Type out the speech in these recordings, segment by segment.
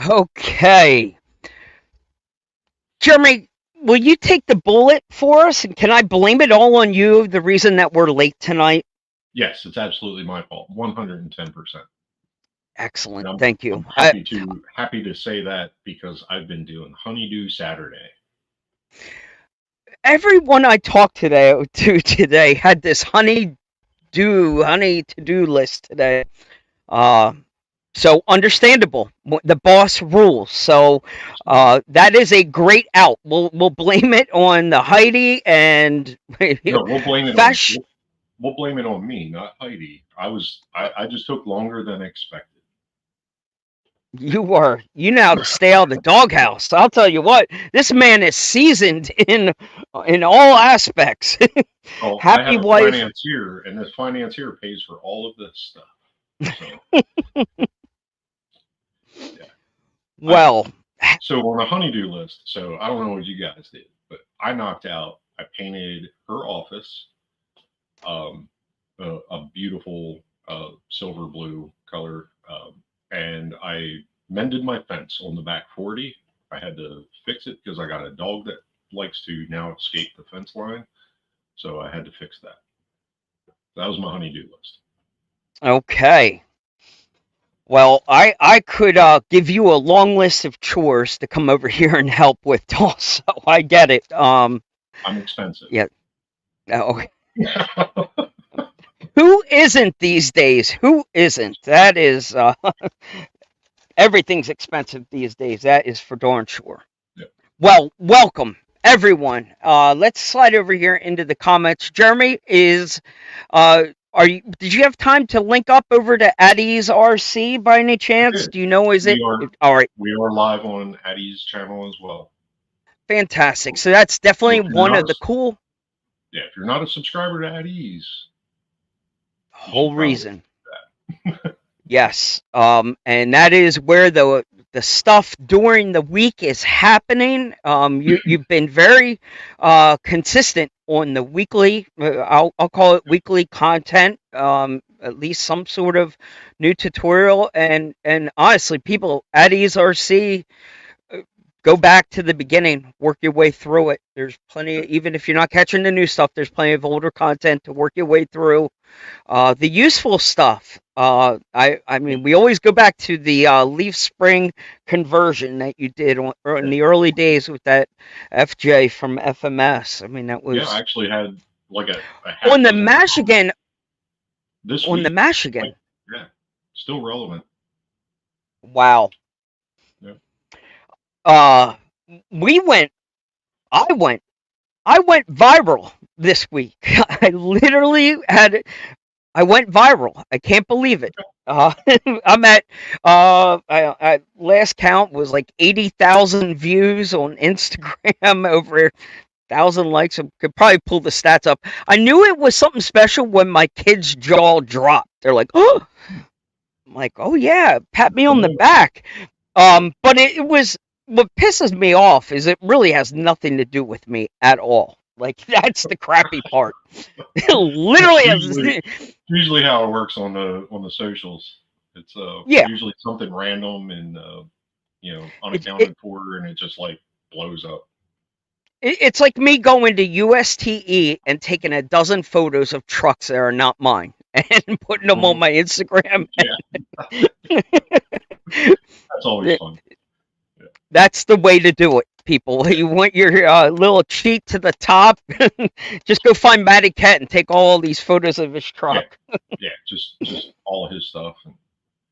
Okay. Jeremy, will you take the bullet for us? And can I blame it all on you, the reason that we're late tonight? Yes, it's absolutely my fault, 110%. And Excellent. I'm Thank you. I'm happy to say that because I've been doing Honeydew Saturday. Everyone I talked to today had this honey to do list today. Uh, so understandable. The boss rules. So Absolutely. that is a great out. We'll blame it on the Heidi and No, we'll blame it on Fesh. we'll blame it on me, not Heidi. I just took longer than expected. You know how to stay out of the doghouse. I'll tell you what, this man is seasoned in all aspects. Well, I Happy have a wife. financier, and this financier pays for all of this stuff. So yeah, I Well, so on the honeydew list. So I don't know what you guys did, but I knocked out. I painted her office um, a beautiful silver blue color, and I mended my fence on the back 40. I had to fix it because I got a dog that likes to now escape the fence line, so I had to fix that. That was my honeydew list. okay. Well, I could give you a long list of chores to come over here and help with also. I get it. I'm expensive. Yeah. No. Who isn't these days? Who isn't? That is everything's expensive these days. That is for darn sure. Yep. Well, welcome everyone. Let's slide over here into the comments. Jeremy is, are you? Did you have time to link up over to Addie's RC by any I chance? did. Do you know? Is We it are all right? we are live on Addie's channel as well. Fantastic. So that's So definitely if you're one not of the cool if you're not a subscriber to Addie's, you whole should probably reason. do that. Yes. And that is where the stuff during the week is happening. You've been very consistent on the weekly. I'll call it weekly content. At least some sort of new tutorial. And honestly, people at EaseRC, go back to the beginning, work your way through it. There's plenty. Even if you're not catching the new stuff, there's plenty of older content to work your way through. The useful stuff. I mean, we always go back to the leaf spring conversion that you did in the early days with that FJ from FMS. I mean, that Yeah, I was actually had like a half on the dozen Michigan. this On the week. Like, Michigan. yeah, still relevant. Wow. Yeah. Uh, we went. I went. I went viral this week. I literally had I went viral. I can't believe it. Uh, I'm at last count was like 80,000 views on Instagram, over 1,000 likes. I could probably pull the stats up. I knew it was something special when my kids' jaw dropped. They're like, "Oh!" I'm like, "Oh yeah, pat me on the back." But it was what pisses me off is it really has nothing to do with me at all. Like that's the crappy part. It It's literally has. usually how it works on the socials. It's Yeah, usually something random and it unaccounted for, and it just like blows up. it's like me going to USTE and taking a dozen photos of trucks that are not mine and putting them on Mhm. my Instagram. Yeah, that's always fun. Yeah, That's the way to do it, people. You want your little cheat to the top? Just go find Matty Cat and take all these photos of his yeah, truck. yeah. Just all his stuff, and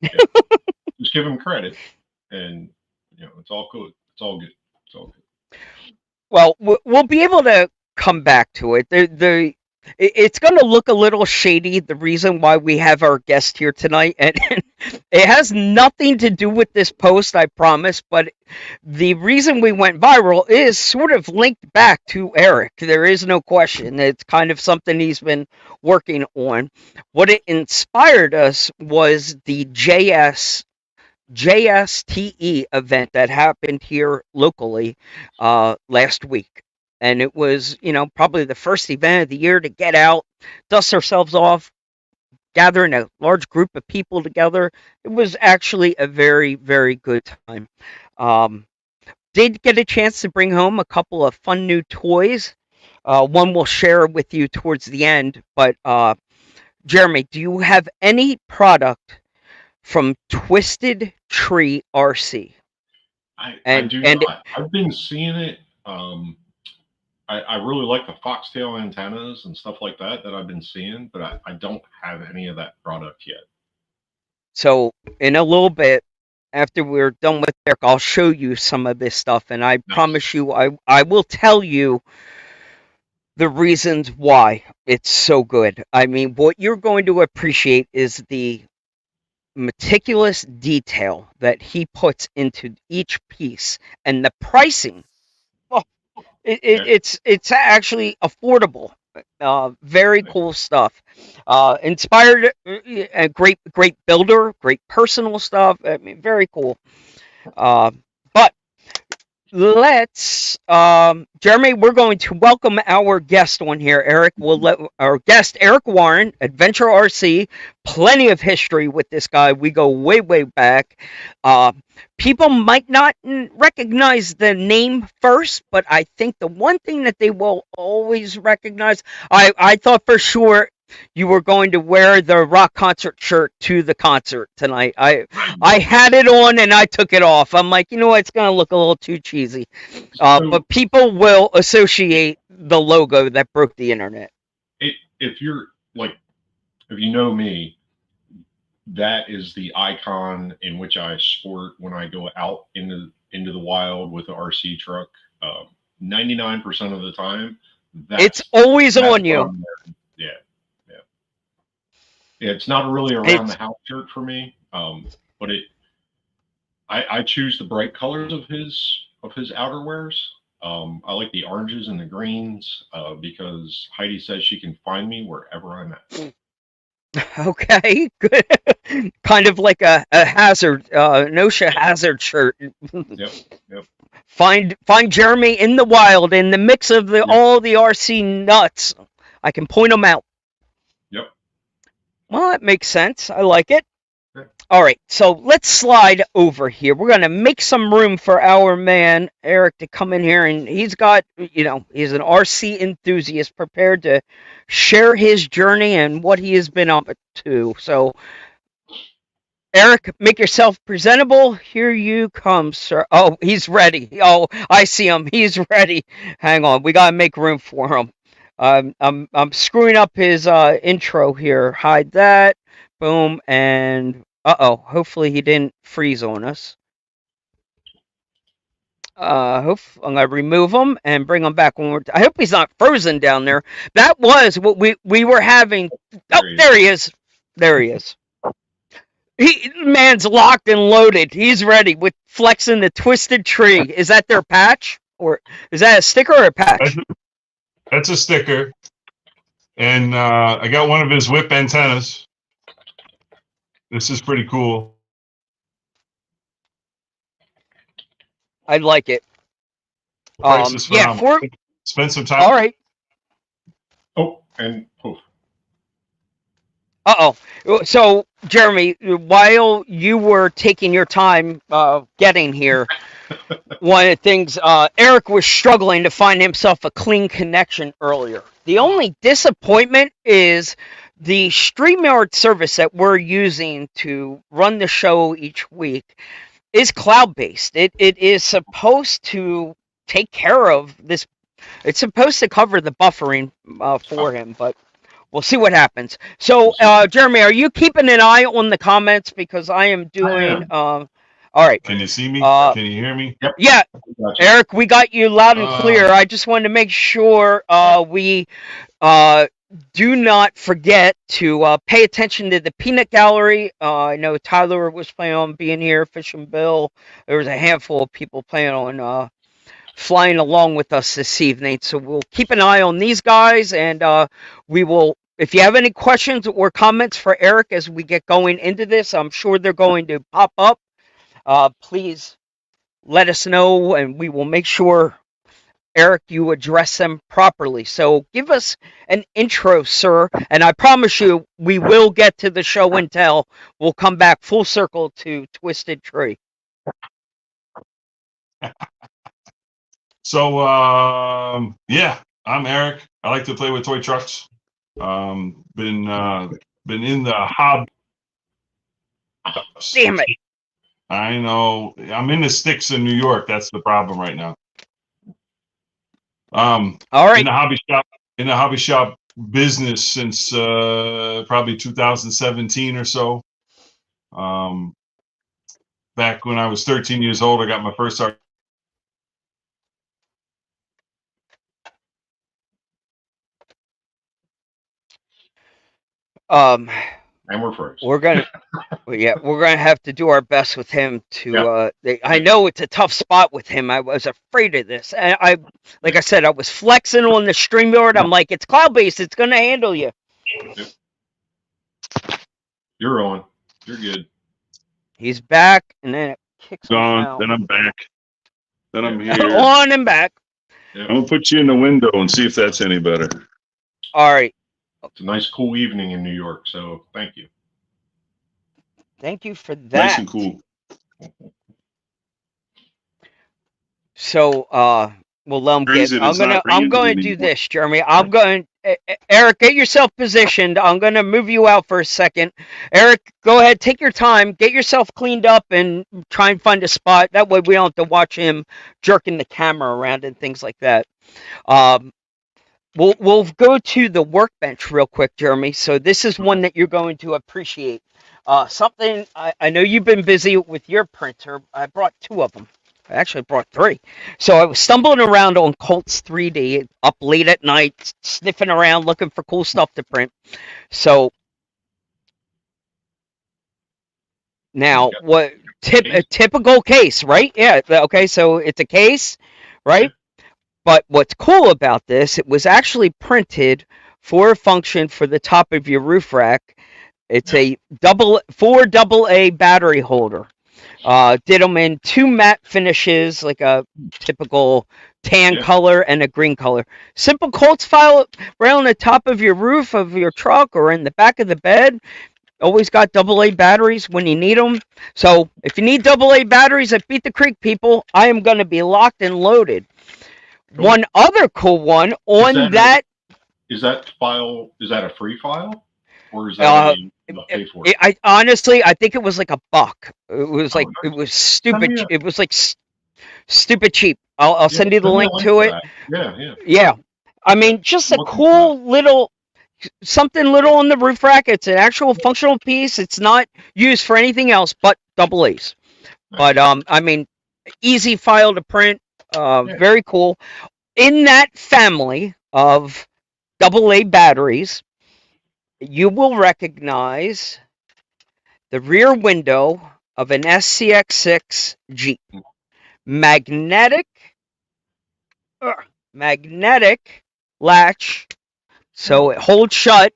yeah, just give him credit, and it's all good. It's all good. It's all good. Well, we'll be able to come back to it. It's going to look a little shady. The reason why we have our guest here tonight, and it has nothing to do with this post, I promise. But the reason we went viral is sort of linked back to Eric. There is no question. It's kind of something he's been working on. What it inspired us was the JSTE event that happened here locally last week. And it was, probably the first event of the year to get out, dust ourselves off, gathering a large group of people together. It was actually a very, very good time. Um, did get a chance to bring home a couple of fun new toys. One we'll share with you towards the end. But Jeremy, do you have any product from Twisted Tree RC? I And do and not. I've been seeing it. I really like the foxtail antennas and stuff like that I've been seeing, but I don't have any of that product yet. so in a little bit, after we're done with Eric, I'll show you some of this stuff, and I Nice. promise you, I will tell you the reasons why it's so good. I mean, what you're going to appreciate is the meticulous detail that he puts into each piece and the pricing. Oh, Yeah. it's actually affordable. Very Nice. cool stuff. Inspired, a great builder, great personal stuff. I mean, very cool. But let's, Jeremy, we're going to welcome our guest on here. Eric will let our guest, Eric Warren, Adventure RC. Plenty of history with this guy. We go way, way back. Uh, People might not recognize the name first, but I think the one thing that they will always recognize, I thought for sure you were going to wear the rock concert shirt to the concert tonight. I had it on and I took it off. I'm like, you know what, it's going to look a little too cheesy. So But people will associate the logo that broke the internet. if you're like, if you know me, that is the icon in which I sport when I go out into the wild with the RC truck. 99% of the time, It's that's always that's on what you. I'm wearing. Yeah, yeah. It's not really around the It's house shirt for me, but I choose the bright colors of his outerwears. I like the oranges and the greens because Heidi says she can find me wherever I'm at. okay, good. Kind of like a hazard, Nosha hazard shirt. Yep, yep, Find Jeremy in the wild in the mix of yep, all the RC nuts. I can point them out. yep. Well, that makes sense. I like it. Yep. All right, so let's slide over here. We're going to make some room for our man, Eric, to come in here. And he's got, he's an RC enthusiast prepared to share his journey and what he has been up to. So, Eric, make yourself presentable. Here you come, sir. Oh, he's ready. Oh, I see him. He's ready. Hang on. We got to make room for him. I'm screwing up his intro here. Hide that. Boom. And hopefully he didn't freeze on us. I'm gonna remove him and bring him back when I hope he's not frozen down there. That was what we were having. Oh, there he is. There he is. Man's locked and loaded. He's ready with flexing the Twisted Tree. Is that their patch, or is that a sticker or a patch? That's a sticker, and I got one of his whip antennas. This is pretty cool. I like it. Yeah, spend some time. All right. Oh, and poof. So, Jeremy, while you were taking your time getting here, one of the things, Eric was struggling to find himself a clean connection earlier. The only disappointment is the StreamYard service that we're using to run the show each week is cloud-based. It is supposed to take care of this. It's supposed to cover the buffering for him, but we'll see what happens. So, Jeremy, are you keeping an eye on the comments? Because I am doing. All right. Can you see me? Can you hear me? Yep. Yeah, Gotcha. Eric, we got you loud and clear. I just wanted to make sure we do not forget to pay attention to the peanut gallery. I know Tyler was planning on being here, Fish and Bill. There was a handful of people planning on flying along with us this evening. So we'll keep an eye on these guys, and we will. If you have any questions or comments for Eric as we get going into this, I'm sure they're going to pop up. Please let us know, and we will make sure Eric, you address them properly. So give us an intro, sir, and I promise you we will get to the show and tell. We'll come back full circle to Twisted Tree. So, yeah, I'm Eric. I like to play with toy trucks. Been in the hobby. Damn it. I know. I'm in the sticks in New York. That's the problem right now. All right. In the hobby shop business since probably 2017 or so. Back when I was 13 years old, I got my first art. And we're first. We're gonna have to do our best with him to. I know it's a tough spot with him. I was afraid of this, and like I said, I was flexing on the StreamYard. I'm like, it's cloud based. It's gonna handle you. Yep. You're on. You're good. He's back, and then it kicks him Gone. out. Then I'm back. Then I'm here. On and back. Yep. I'm gonna put you in the window and see if that's any better. All right. It's a nice, cool evening in New York, so thank you. Thank you for that. Nice and cool. So, we'll let him Crazy get. that it's not I'm going raining to do anymore. this, Jeremy. I'm going. Eric, get yourself positioned. I'm going to move you out for a second. Eric, go ahead, take your time, get yourself cleaned up, and try and find a spot. That way, we don't have to watch him jerking the camera around and things like that. We'll go to the workbench real quick, Jeremy. So this is one that you're going to appreciate. Something I know you've been busy with your printer. I brought two of them. I actually brought three. So I was stumbling around on Colts 3D up late at night, sniffing around, looking for cool stuff to print. So now, what a typical case, right? Yeah. Okay. So it's a case, right? But what's cool about this, it was actually printed for a function for the top of your roof rack. It's a 4 AA battery holder. Did them in 2 matte finishes, like a typical tan color and a green color. Simple Colts file right on the top of your roof of your truck or in the back of the bed. Always got AA batteries when you need them. So if you need AA batteries at Beat the Creek, people, I am going to be locked and loaded. Cool. One other cool one on that. Is that file? Is that a free file, or is that pay for it? I honestly, I think it was like $1. It was like it was stupid. It was like stupid cheap. I'll send you the link to it. Yeah. I mean, just a cool little something little on the roof rack. It's an actual functional piece. It's not used for anything else but AA's. But I mean, easy file to print. Very cool. In that family of AA batteries, you will recognize the rear window of an SCX6 Jeep. Magnetic latch, so it holds shut.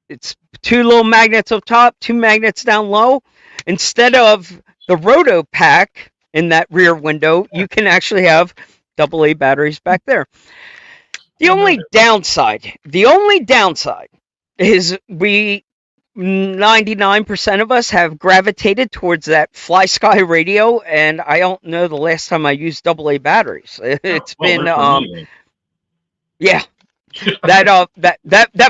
It's 2 little magnets up top, 2 magnets down low. Instead of the Roto pack in that rear window, you can actually have AA batteries back there. The only downside is 99% of us have gravitated towards that FlySky radio, and I don't know the last time I used AA batteries. It's been that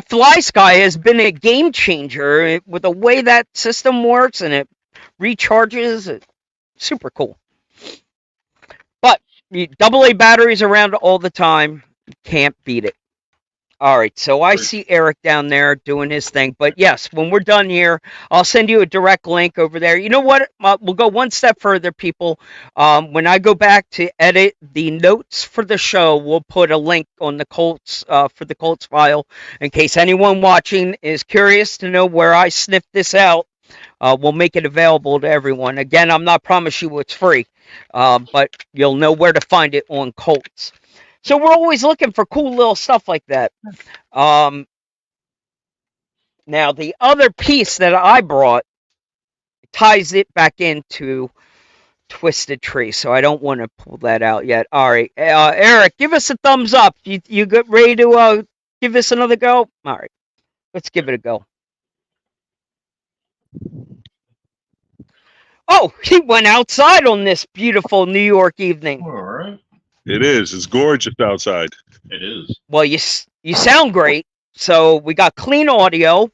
FlySky has been a game changer with the way that system works, and it recharges. It's super cool. But AA batteries around all the time, can't beat it. All right, so I see Eric down there doing his thing. But yes, when we're done here, I'll send you a direct link over there. You know what? We'll go one step further, people. When I go back to edit the notes for the show, we'll put a link on the Colts for the Colts file in case anyone watching is curious to know where I sniffed this out. We'll make it available to everyone. Again, I'm not promising you it's free, but you'll know where to find it on Colts. So we're always looking for cool little stuff like that. Now, the other piece that I brought ties it back into Twisted Tree, so I don't want to pull that out yet. All right, Eric, give us a thumbs up. You get ready to give this another go? All right, let's give it a go. Oh, he went outside on this beautiful New York evening. All right. It is. It's gorgeous outside. It is. Well, you sound great. So we got clean audio.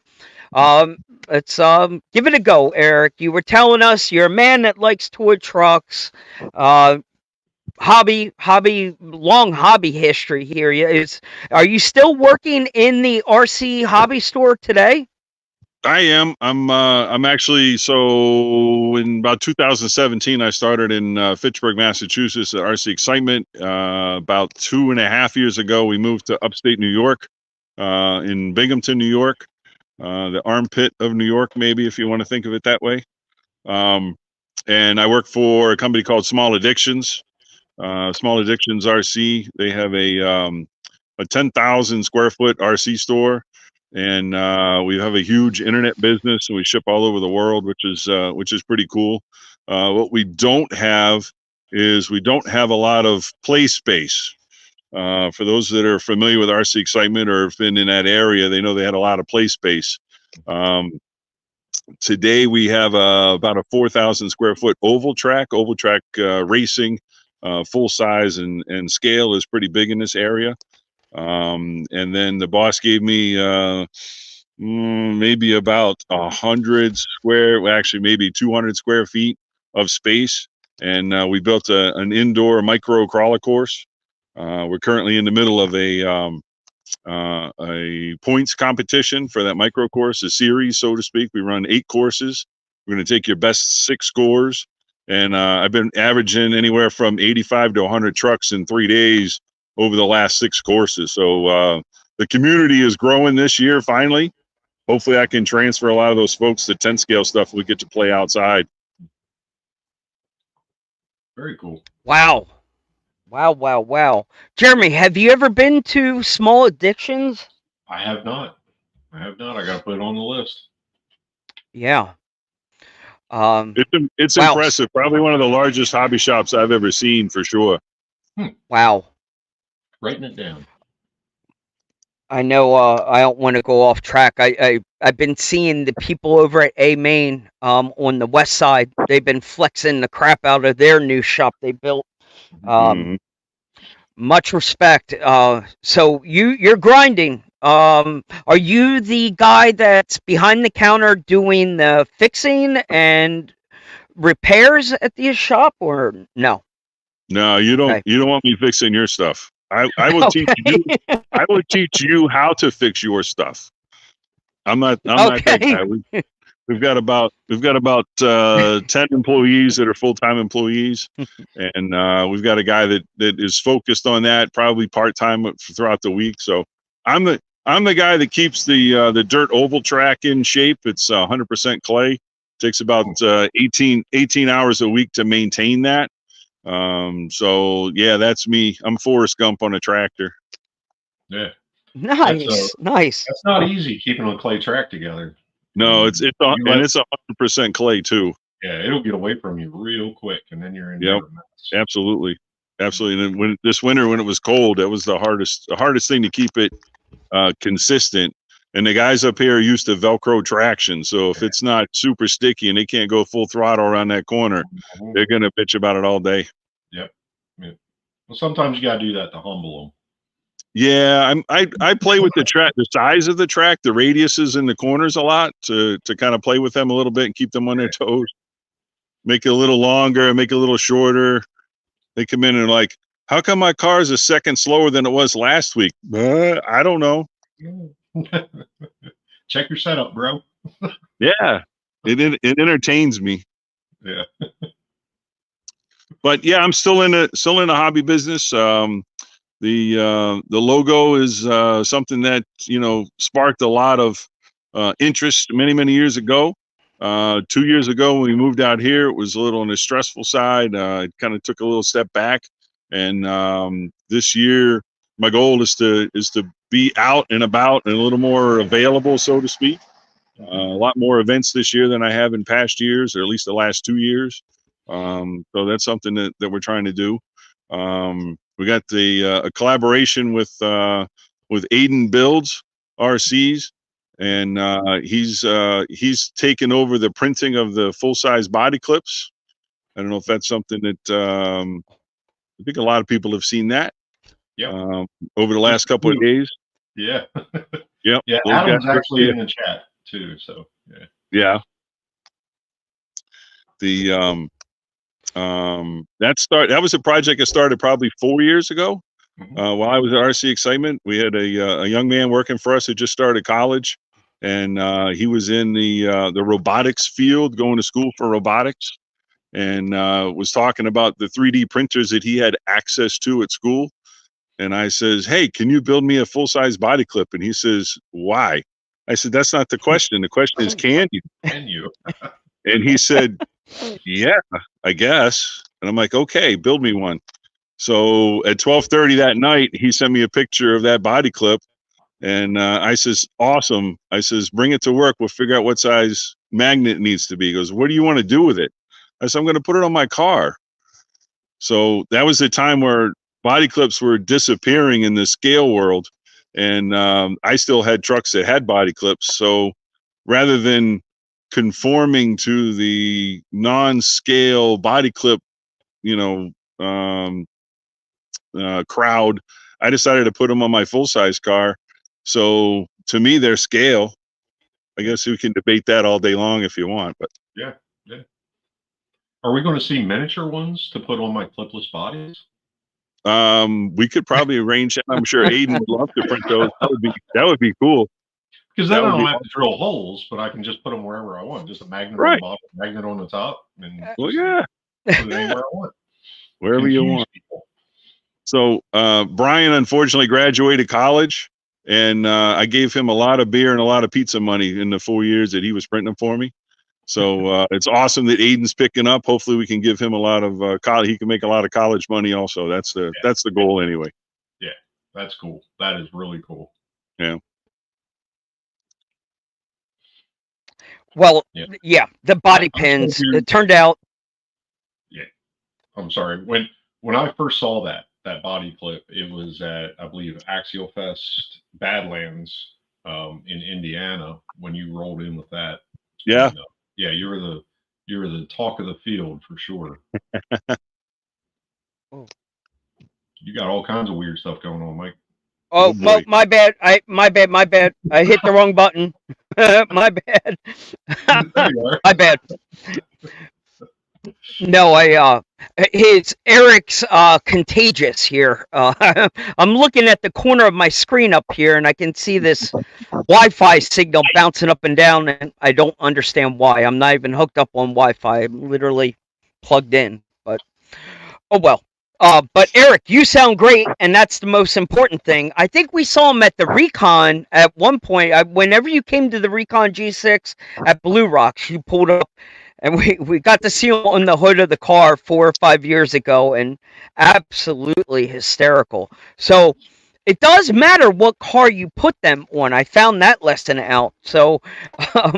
Let's give it a go, Eric. You were telling us you're a man that likes toy trucks. Long hobby history here. Are you still working in the RC hobby store today? I am. I'm actually, so in about 2017, I started in Fitchburg, Massachusetts at RC Excitement. About 2.5 years ago, we moved to upstate New York, in Binghamton, New York, the armpit of New York, maybe, if you want to think of it that way. And I work for a company called Small Addictions. Small Addictions RC. They have a 10,000 square foot RC store. And we have a huge internet business, and we ship all over the world, which is pretty cool. What we don't have is we don't have a lot of play space. For those that are familiar with RC Excitement or have been in that area, they know they had a lot of play space. Today we have about a 4,000 square foot oval track racing, full size and scale is pretty big in this area. And then the boss gave me maybe about 100 square, actually maybe 200 square feet of space, and we built an indoor micro crawler course. We're currently in the middle of a points competition for that micro course, a series, so to speak. We run 8 courses. We're going to take your best 6 scores, and I've been averaging anywhere from 85 to 100 trucks in 3 days over the last 6 courses. So the community is growing this year, finally. Hopefully I can transfer a lot of those folks to 10 scale stuff we get to play outside. Very cool. Wow. Jeremy, have you ever been to Small Addictions? I have not. I got to put it on the list. Yeah. It's wow. Impressive. Probably one of the largest hobby shops I've ever seen, for sure. Wow. Writing it down. I know I don't want to go off track. I've been seeing the people over at A Main on the west side. They've been flexing the crap out of their new shop they built. Much respect. So you're grinding. Are you the guy that's behind the counter doing the fixing and repairs at the shop, or no? No, you don't. Okay. You don't want me fixing your stuff. I will teach you. I will teach you how to fix your stuff. I'm not that guy. We've got about 10 employees that are full-time employees, and we've got a guy that is focused on that, probably part-time throughout the week. So I'm the guy that keeps the dirt oval track in shape. It's 100% clay. It takes about 18 hours a week to maintain that. So yeah, that's me. I'm Forrest Gump on a tractor. Yeah. Nice. That's not easy, keeping a clay track together. No, it's 100% clay too. Yeah, it'll get away from you real quick, and then you're in. Yep, absolutely. And when this winter, when it was cold, that was the hardest thing to keep it consistent. And the guys up here are used to Velcro traction, so if it's not super sticky and they can't go full throttle around that corner, they're gonna bitch about it all day. Yep. Well, sometimes you gotta do that to humble them. Yeah, I play with the track, the size of the track, the radiuses in the corners a lot to kind of play with them a little bit and keep them on their toes. Make it a little longer, make it a little shorter. They come in and like, how come my car is a second slower than it was last week? I don't know. Check your setup, bro. Yeah, it entertains me. Yeah. But yeah, I'm still in the hobby business. The logo is something that sparked a lot of interest many years ago. 2 years ago when we moved out here, it was a little on the stressful side. It kind of took a little step back, and this year my goal is to be out and about and a little more available, so to speak. A lot more events this year than I have in past years, or at least the last 2 years. So that's something that we're trying to do. We got a collaboration with Aiden Builds RCs, and he's taken over the printing of the full size body clips. I don't know if that's something that I think a lot of people have seen that. Yeah. Over the last couple of days. Yeah. Yep. Yeah. Adam's actually in the chat too. So yeah. Yeah. That was a project that started probably 4 years ago. While I was at RC Excitement, we had a young man working for us who just started college, and he was in the robotics field, going to school for robotics, and was talking about the 3D printers that he had access to at school. And I says, "Hey, can you build me a full-size body clip?" And he says, "Why?" I said, "That's not the question. The question is, can you?" Can you? And he said, "Yeah, I guess." And I'm like, "Okay, build me one." So at 12:30 that night, he sent me a picture of that body clip, and I says, "Awesome." I says, "Bring it to work. We'll figure out what size magnet it needs to be." He goes, "What do you want to do with it?" I said, "I'm going to put it on my car." So that was the time where body clips were disappearing in the scale world, and I still had trucks that had body clips. So rather than conforming to the non-scale body clip, crowd, I decided to put them on my full-size car. So to me, they're scale. I guess we can debate that all day long if you want, but yeah. Are we going to see miniature ones to put on my clipless bodies? we could probably arrange that. I'm sure Aiden would love to print those. That would be cool. Because then I don't have to drill holes, but I can just put them wherever I want. Just a magnet on the bottom, magnet on the top, and well, yeah, put it anywhere I want. Wherever you want. People. So Brian unfortunately graduated college, and I gave him a lot of beer and a lot of pizza money in the 4 years that he was printing them for me. So it's awesome that Aiden's picking up. Hopefully, we can give him a lot of college. He can make a lot of college money also. That's the goal anyway. Yeah, that's cool. That is really cool. Yeah. Well, yeah, the body pins. It turned out. Yeah, I'm sorry. When I first saw that body clip, it was at, I believe, Axial Fest Badlands in Indiana when you rolled in with that. Yeah. And, yeah, you were the talk of the field for sure. You got all kinds of weird stuff going on, Mike. Oh, well, my bad. My bad. I hit the wrong button. My bad. My bad. No, it's Eric's contagious here. I'm looking at the corner of my screen up here, and I can see this Wi-Fi signal bouncing up and down, and I don't understand why. I'm not even hooked up on Wi-Fi. I'm literally plugged in, but oh well. But Eric, you sound great, and that's the most important thing. I think we saw him at the Recon at one point. Whenever you came to the Recon G6 at Blue Rocks, you pulled up, and we got to see him on the hood of the car 4 or 5 years ago, and absolutely hysterical. So it does matter what car you put them on. I found that lesson out. So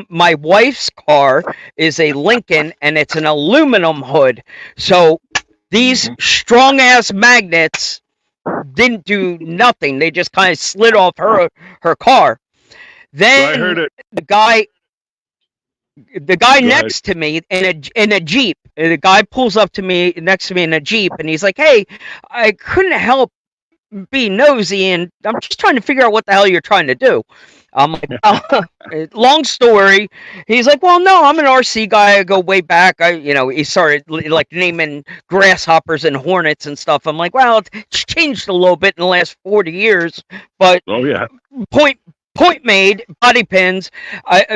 my wife's car is a Lincoln, and it's an aluminum hood. So these strong ass magnets didn't do nothing. They just kind of slid off her car. Then so I heard it. The guy next to me in a Jeep. The guy pulls up to me next to me in a Jeep, and he's like, "Hey, I couldn't help be nosy, and I'm just trying to figure out what the hell you're trying to do." I'm like, long story. He's like, "Well, no, I'm an RC guy. I go way back. He started like naming grasshoppers and hornets and stuff." I'm like, "Well, it's changed a little bit in the last 40 years, but oh yeah, point made. Body pins."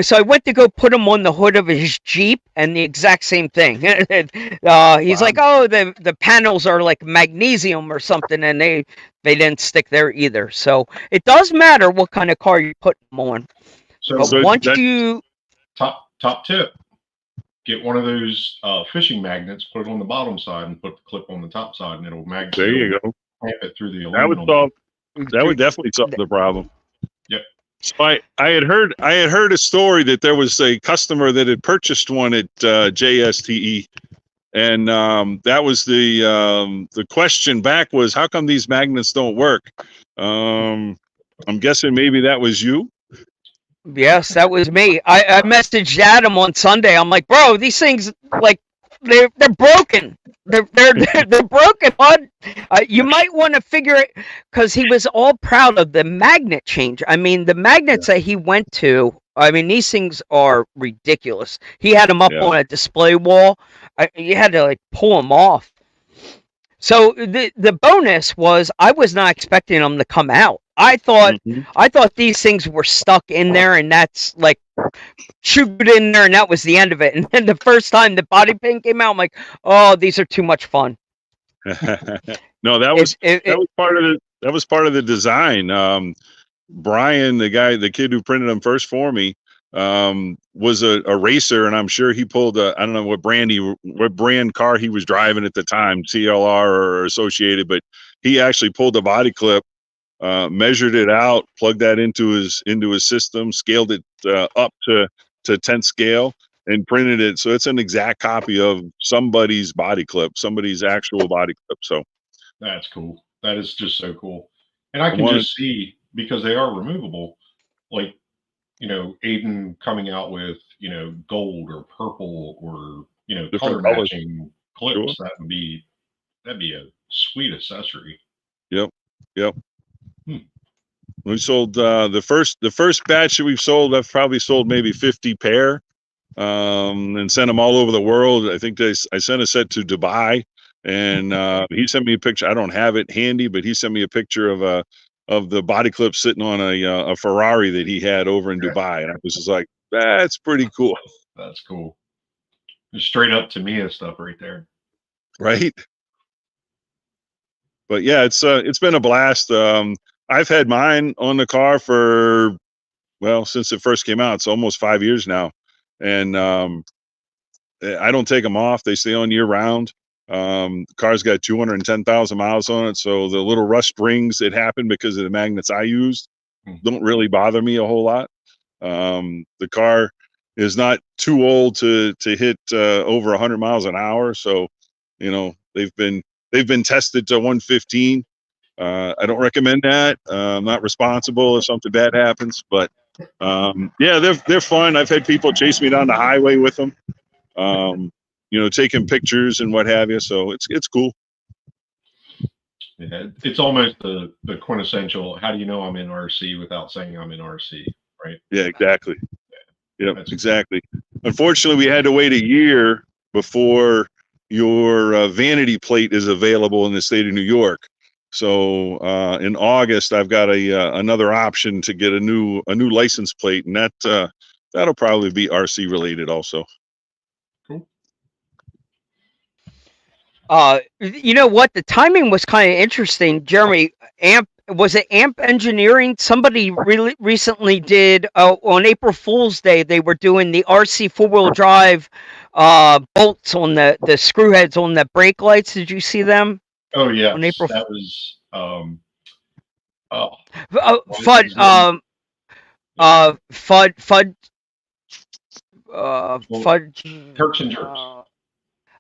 So I went to go put them on the hood of his Jeep, and the exact same thing. He's like, "Oh, the panels are like magnesium or something," and they didn't stick there either. So it does matter what kind of car you put them on. So once you top tip, get one of those fishing magnets, put it on the bottom side, and put the clip on the top side, and it'll magnet. There you go. Clamp it through the aluminum. That would definitely solve the problem. Yep. So I had heard a story that there was a customer that had purchased one at JSTE, And that was the question back was, how come these magnets don't work? I'm guessing maybe that was you. Yes, that was me. I messaged Adam on Sunday. I'm like, bro, these things like they're broken. They're broken, bud. You might want to figure it because he was all proud of the magnet change. I mean, the magnets that he went to. I mean, these things are ridiculous. He had them up Yeah. on a display wall. You had to like pull them off. So the bonus was I was not expecting them to come out. I thought these things were stuck in there, and that's like shoot it in there, and that was the end of it. And then the first time the body paint came out, I'm like, oh, these are too much fun. No, that was part of the design. Brian, the kid who printed them first for me, was a racer, and I'm sure he pulled I don't know what brand car he was driving at the time, CLR or Associated, but he actually pulled the body clip, measured it out, plugged that into his system, scaled it up to 10th scale, and printed it. So it's an exact copy of somebody's body clip, somebody's actual body clip. So that's cool. That is just so cool. And I can just see, because they are removable, like, Aiden coming out with, gold or purple or, color matching clips. Sure. That'd be a sweet accessory. Yep. We sold the first batch that we've sold. I've probably sold maybe 50 pair, and sent them all over the world. I think I sent a set to Dubai, and he sent me a picture. I don't have it handy, but he sent me a picture of the body clip sitting on a Ferrari that he had over in Dubai, and I was just like, that's pretty cool. That's cool. Straight up Tamiya stuff right there. Right. But yeah, it's been a blast. I've had mine on the car for, since it first came out. It's almost 5 years now. And I don't take them off. They stay on year round. The car's got 210,000 miles on it. So the little rust rings that happen because of the magnets I used don't really bother me a whole lot. The car is not too old to hit over 100 miles an hour. So, they've been tested to 115. I don't recommend that. I'm not responsible if something bad happens, but yeah, they're fun. I've had people chase me down the highway with them, taking pictures and what have you. So it's cool. Yeah, it's almost the quintessential. How do you know I'm in RC without saying I'm in RC, right? Yeah, exactly. Yeah, exactly. Unfortunately, we had to wait a year before your vanity plate is available in the state of New York. So in August, I've got another option to get a new license plate, and that'll probably be RC related also. Cool. You know what? The timing was kind of interesting, Jeremy. Was it AMP Engineering? Somebody really recently did on April Fool's Day. They were doing the RC 4-wheel drive bolts on the screw heads on the brake lights. Did you see them? Oh yeah, on April. That was FUD. FUD. Turks and Jerks.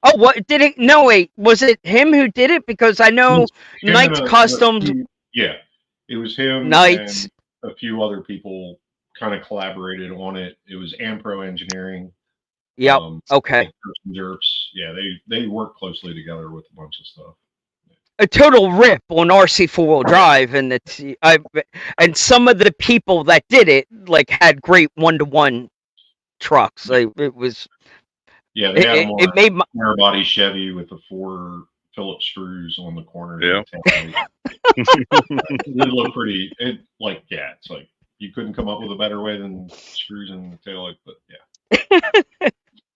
Oh, what did it? No, wait. Was it him who did it? Because I know Knights Customs. Yeah, it was him. Knights. And a few other people kind of collaborated on it. It was Ampro Engineering. Yep. Okay. Turks and Jerks. Yeah, they work closely together with a bunch of stuff. A total rip on RC 4-wheel drive, and and some of the people that did it had great 1-to-1 trucks. It was. Yeah, they had it made narrow body Chevy with the 4 Phillips screws on the corner. Yeah, it looked pretty. It's like you couldn't come up with a better way than screws in the taillight, but yeah.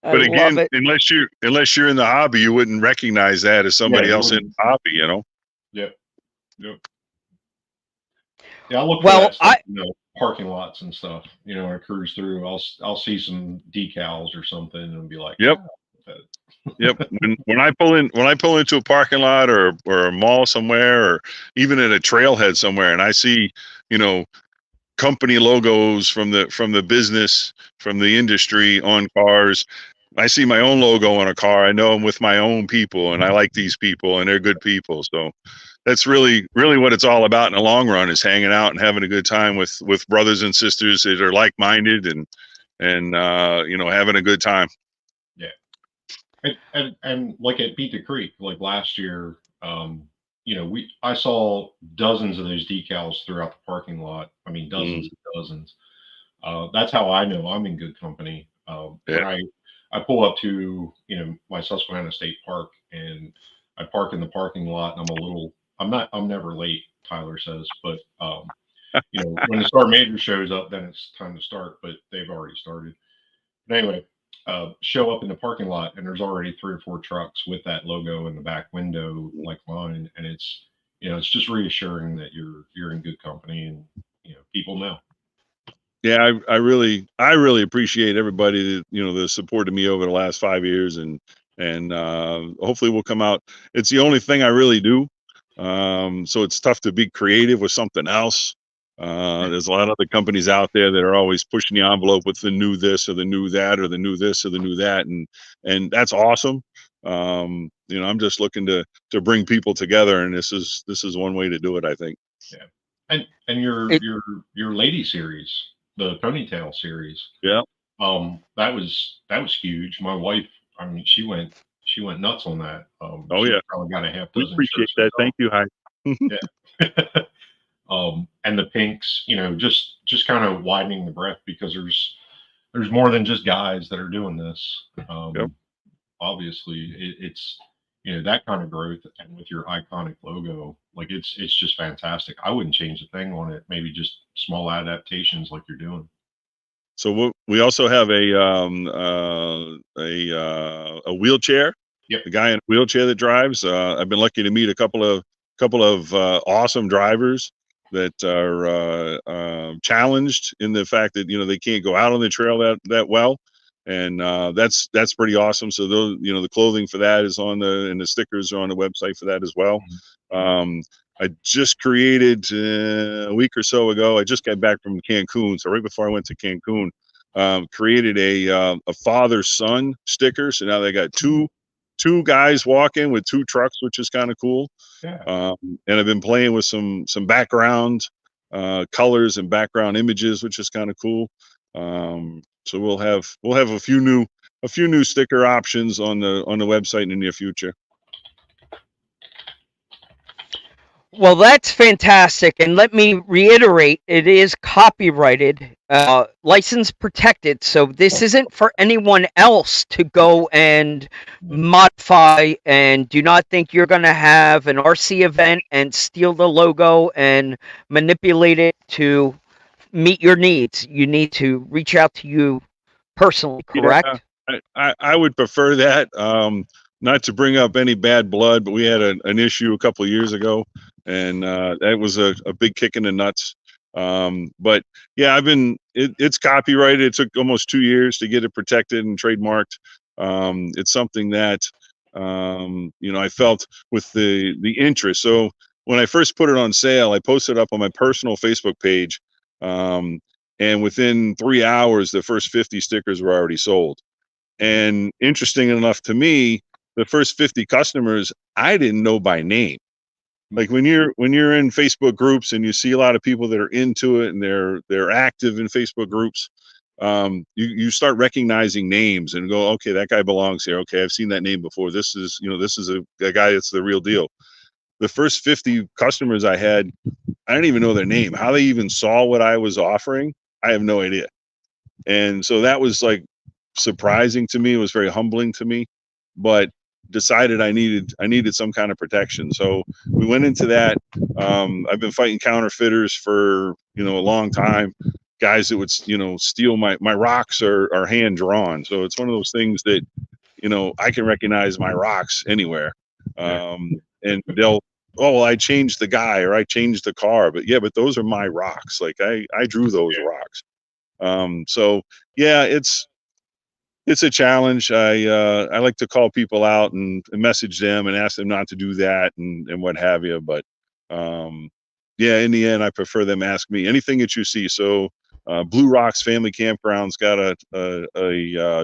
But again, unless you're in the hobby, you wouldn't recognize that as somebody else in the hobby, Yep. Yeah, I look for that stuff, parking lots and stuff. I cruise through. I'll see some decals or something and be like, yep. Yep. When I pull into a parking lot or a mall somewhere, or even at a trailhead somewhere, and I see, company logos from the business, from the industry on cars, I see my own logo on a car, I know I'm with my own people, and I like these people, and they're good people. So that's really what it's all about in the long run, is hanging out and having a good time with brothers and sisters that are like minded, and having a good time. Yeah. And like at Beat the Creek, like last year, I saw dozens of those decals throughout the parking lot. I mean, dozens Mm, and dozens. That's how I know I'm in good company. yeah. When I pull up to my Susquehanna State Park, and I park in the parking lot, and I'm never late, Tyler says, but when the Star Major shows up, then it's time to start, but they've already started. But anyway, show up in the parking lot, and there's already 3 or 4 trucks with that logo in the back window, like mine, and it's just reassuring that you're in good company, and people know. Yeah, I really appreciate everybody that that supported me over the last 5 years, and hopefully we'll come out. It's the only thing I really do, so it's tough to be creative with something else. There's a lot of other companies out there that are always pushing the envelope with the new this or the new that or the new this or the new that, and that's awesome. I'm just looking to bring people together, and this is one way to do it, I think. Yeah. And your It, your lady series, the ponytail series, Yeah, that was huge. My wife, I mean, she went nuts on that. oh She yeah, probably got a half we dozen appreciate shirts that. herself. Thank you, Hi. Yeah. And the pinks, just kind of widening the breadth, because there's more than just guys that are doing this. Yep. Obviously, it's that kind of growth, and with your iconic logo, like it's just fantastic. I wouldn't change a thing on it. Maybe just small adaptations like you're doing. So we also have a wheelchair, Yep. a guy in a wheelchair that drives. I've been lucky to meet a couple of awesome drivers that are challenged in the fact that they can't go out on the trail that well, and that's pretty awesome. So those the clothing for that is and the stickers are on the website for that as well. Um, I just created a week or so ago. I just got back from Cancun, so right before I went to Cancun, created a father son sticker. So now they got two guys walking with 2 trucks, which is kind of cool. Yeah. And I've been playing with some background colors and background images, which is kind of cool. So we'll have a few new sticker options on the website in the near future. well, that's fantastic. And let me reiterate, it is copyrighted, license protected. So this isn't for anyone else to go and modify. And do not think you're going to have an RC event and steal the logo and manipulate it to meet your needs. You need to reach out to you personally, Yeah, correct? I would prefer that. Not to bring up any bad blood, but we had an issue a couple of years ago, and that was a big kick in the nuts. But yeah, it's copyrighted. It took almost 2 years to get it protected and trademarked. It's something that I felt with the interest. So when I first put it on sale, I posted up on my personal Facebook page. And within 3 hours, the first 50 stickers were already sold. And interesting enough to me, the first 50 customers I didn't know by name. Like when you're in Facebook groups and you see a lot of people that are into it and they're active in Facebook groups, you start recognizing names and go, okay, that guy belongs here. Okay, I've seen that name before. This is a guy that's the real deal. The first 50 customers I had, I didn't even know their name. How they even saw what I was offering, I have no idea. And so that was like surprising to me. It was very humbling to me, but decided I needed some kind of protection. So we went into that. I've been fighting counterfeiters for a long time. Guys that would steal my rocks are hand drawn. So it's one of those things that I can recognize my rocks anywhere. And they'll, oh well, I changed the guy or I changed the car, but yeah, but those are my rocks. Like I drew those rocks. So yeah, it's a challenge. I like to call people out and message them and ask them not to do that and what have you. But yeah, in the end, I prefer them ask me anything that you see. So Blue Rocks Family Campground's got a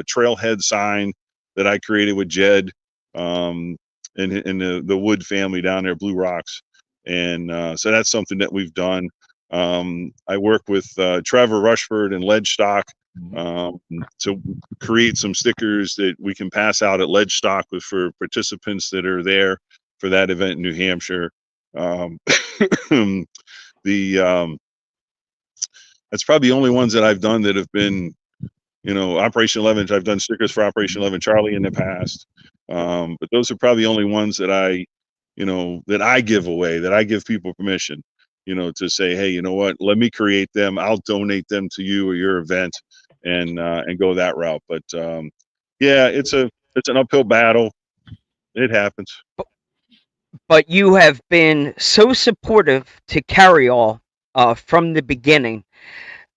trailhead sign that I created with Jed and the Wood family down there, Blue Rocks. And so that's something that we've done. I work with Trevor Rushford and Ledgestock to create some stickers that we can pass out at Ledgestock for participants that are there for that event in New Hampshire. That's probably the only ones that I've done that have been, Operation 11. I've done stickers for Operation 11 Charlie in the past. But those are probably the only ones that I give away, that I give people permission, to say, hey, you know what, let me create them. I'll donate them to you or your event and go that route. But yeah, it's an uphill battle. It happens. But you have been so supportive to Carry All from the beginning.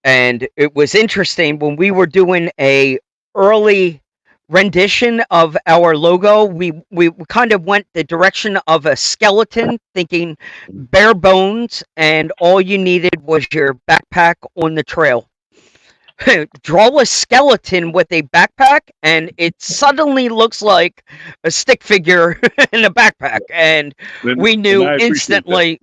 And it was interesting when we were doing a early rendition of our logo, we kind of went the direction of a skeleton, thinking bare bones, and all you needed was your backpack on the trail. Draw a skeleton with a backpack and it suddenly looks like a stick figure in a backpack, and we knew instantly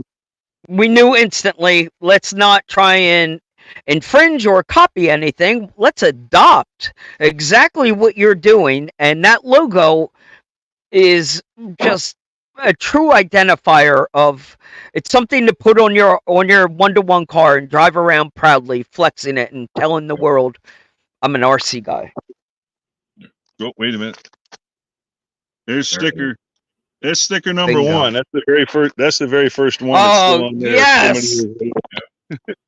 let's not try and infringe or copy anything. Let's adopt exactly what you're doing, and that logo is just a true identifier of, it's something to put on your one-to-one car and drive around proudly flexing it and telling the world I'm an RC guy. Oh, wait a minute. There's sticker. That's sticker number one. That's the very first. That's the very first one. Oh, yes.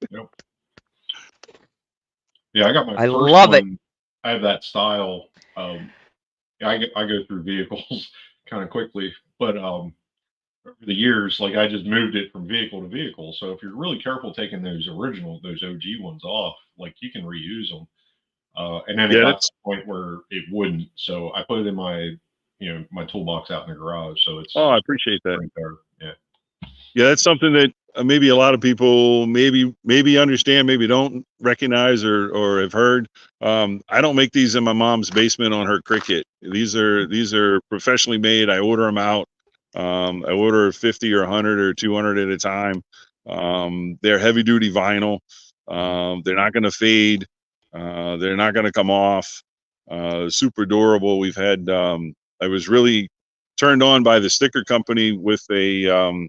Yep. Yeah, I got my I first love one. it. I have that style. I go through vehicles kind of quickly, but over the years, like, I just moved it from vehicle to vehicle. So if you're really careful taking those OG ones off, like, you can reuse them. And then it got to the point where it wouldn't. So I put it in my my toolbox out in the garage. So it's. Oh, I appreciate that. Right there. Yeah. Yeah, that's something that maybe a lot of people maybe understand, maybe don't recognize or have heard. I don't make these in my mom's basement on her Cricket. These are professionally made. I order them out. I order 50 or 100 or 200 at a time. They're heavy duty vinyl. They're not going to fade. They're not going to come off. Super durable. We've had. I was really turned on by the sticker company with the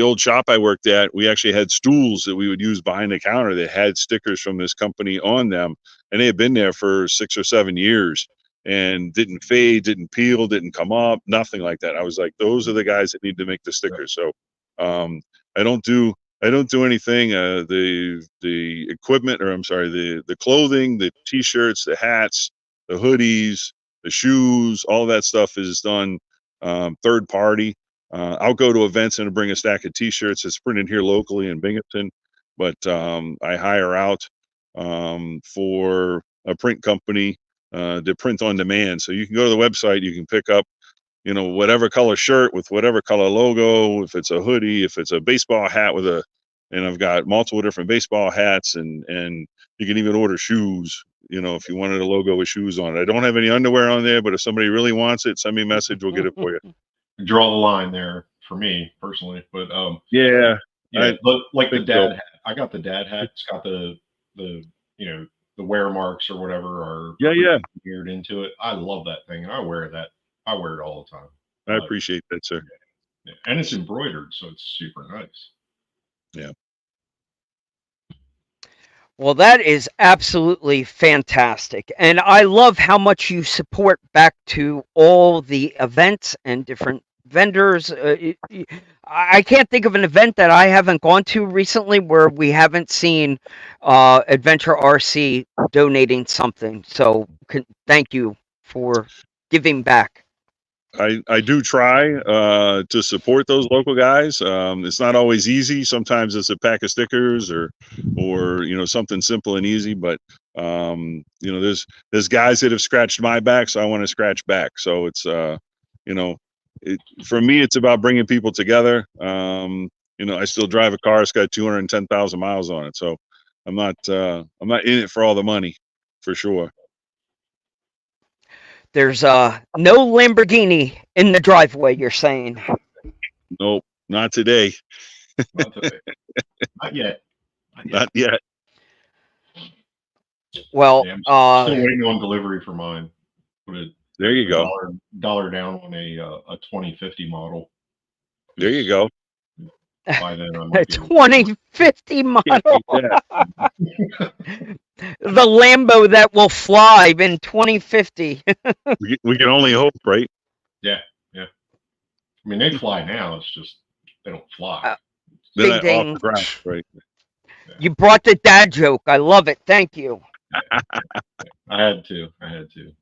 old shop I worked at. We actually had stools that we would use behind the counter that had stickers from this company on them, and they had been there for 6 or 7 years and didn't fade, didn't peel, didn't come up, nothing like that. I was like, those are the guys that need to make the stickers. So I don't do anything. The equipment, or I'm sorry, the clothing, the t-shirts, the hats, the hoodies, the shoes, all that stuff is done third party. I'll go to events and bring a stack of t-shirts that's printed here locally in Binghamton, but I hire out for a print company to print on demand. So you can go to the website, you can pick up, whatever color shirt with whatever color logo, if it's a hoodie, if it's a baseball hat and I've got multiple different baseball hats, and you can even order shoes, if you wanted a logo with shoes on it. I don't have any underwear on there, but if somebody really wants it, send me a message, we'll get it for you. Draw the line there for me personally, but yeah, like the dad hat. I got the dad hat. It's got the the wear marks or whatever are geared into it. I love that thing, and I wear that. I wear it all the time. I appreciate that, sir. Yeah. And it's embroidered, so it's super nice. Yeah. Well, that is absolutely fantastic. And I love how much you support back to all the events and different vendors. I can't think of an event that I haven't gone to recently where we haven't seen Adventure RC donating something. So thank you for giving back. I do try to support those local guys. It's not always easy. Sometimes it's a pack of stickers or something simple and easy. But there's guys that have scratched my back, so I want to scratch back. So it's for me, it's about bringing people together. I still drive a car. It's got 210,000 miles on it. So I'm not in it for all the money, for sure. There's no Lamborghini in the driveway, you're saying. Nope, not today. Not today. Not yet. Not yet. Well, Yeah, I'm still waiting on delivery for mine. Put a There you go. dollar down on a 2050 model. There you go. By then, I a might be able to- 2050 model. Yeah. The Lambo that will fly in 2050. We can only hope, right? I mean, they fly now. It's just they don't fly. Then Ding, off ding. the ground, right? You brought the dad joke. I love it. Thank you. I had to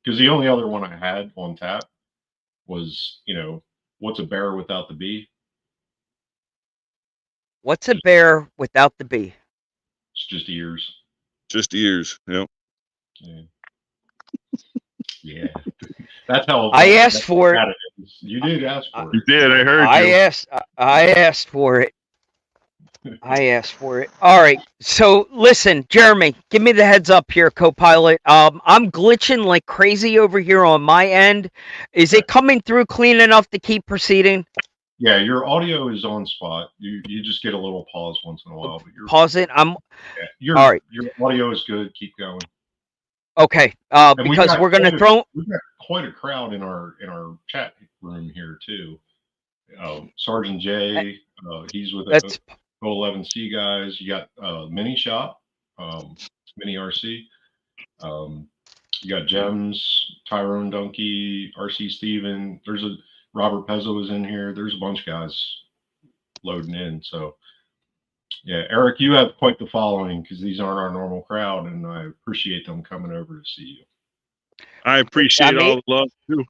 because the only other one I had on tap was, what's a bear without the bee? What's a bear without the bee? It's just ears. Just ears. Yep. Yeah. Yeah. That's how I asked for it. bad it is. You did ask for You it. did. I heard I you. asked for it. I asked for it. All right. So listen, Jeremy, give me the heads up here, co-pilot. I'm glitching like crazy over here on my end. Is it coming through clean enough to keep proceeding? Yeah, your audio is on spot. You just get a little pause once in a while, but Pause it. all right. Your audio is good. Keep going. Okay. And Because we're gonna throw. We've got quite a crowd in our chat room here too. Sergeant J, he's with That's the 11C guys. You got Mini Shop, Mini RC. You got Gems, Tyrone Donkey, RC Steven. There's a Robert Pezzo is in here. There's a bunch of guys loading in. So yeah, Eric, you have quite the following because these aren't our normal crowd, and I appreciate them coming over to see you. I appreciate all the love too.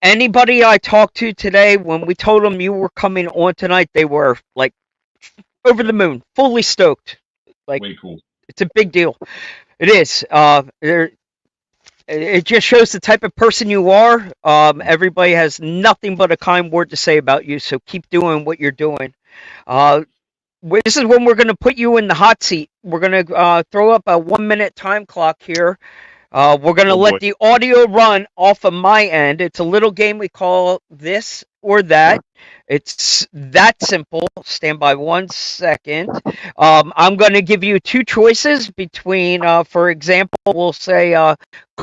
Anybody I talked to today, when we told them you were coming on tonight, they were like over the moon, fully stoked. Like, way cool. It's a big deal. It is. It just shows the type of person you are. Everybody has nothing but a kind word to say about you. So keep doing what you're doing. This is when we're going to put you in the hot seat. We're going to throw up a 1 minute time clock here. We're going to let the audio run off of my end. It's a little game we call this or that. It's that simple. Stand by 1 second. I'm going to give you two choices between, for example, we'll say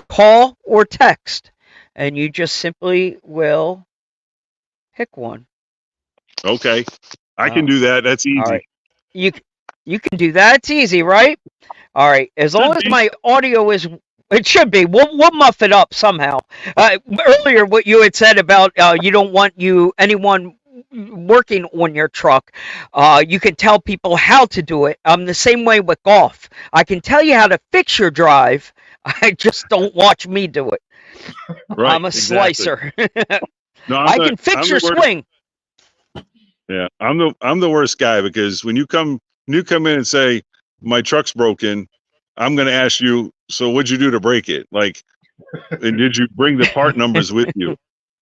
call or text. And you just simply will pick one. Okay. I can do that. That's easy. All right. You can do that. It's easy, right? All right. As long as my audio is... It should be. We'll muff it up somehow. Earlier, what you had said about you don't want anyone working on your truck. You can tell people how to do it. I'm the same way with golf. I can tell you how to fix your drive. I just don't watch me do it. Right, I'm a slicer. No, I can fix your swing. Yeah, I'm the worst guy because when you come in and say my truck's broken, I'm going to ask you, so what'd you do to break it? Like, and did you bring the part numbers with you?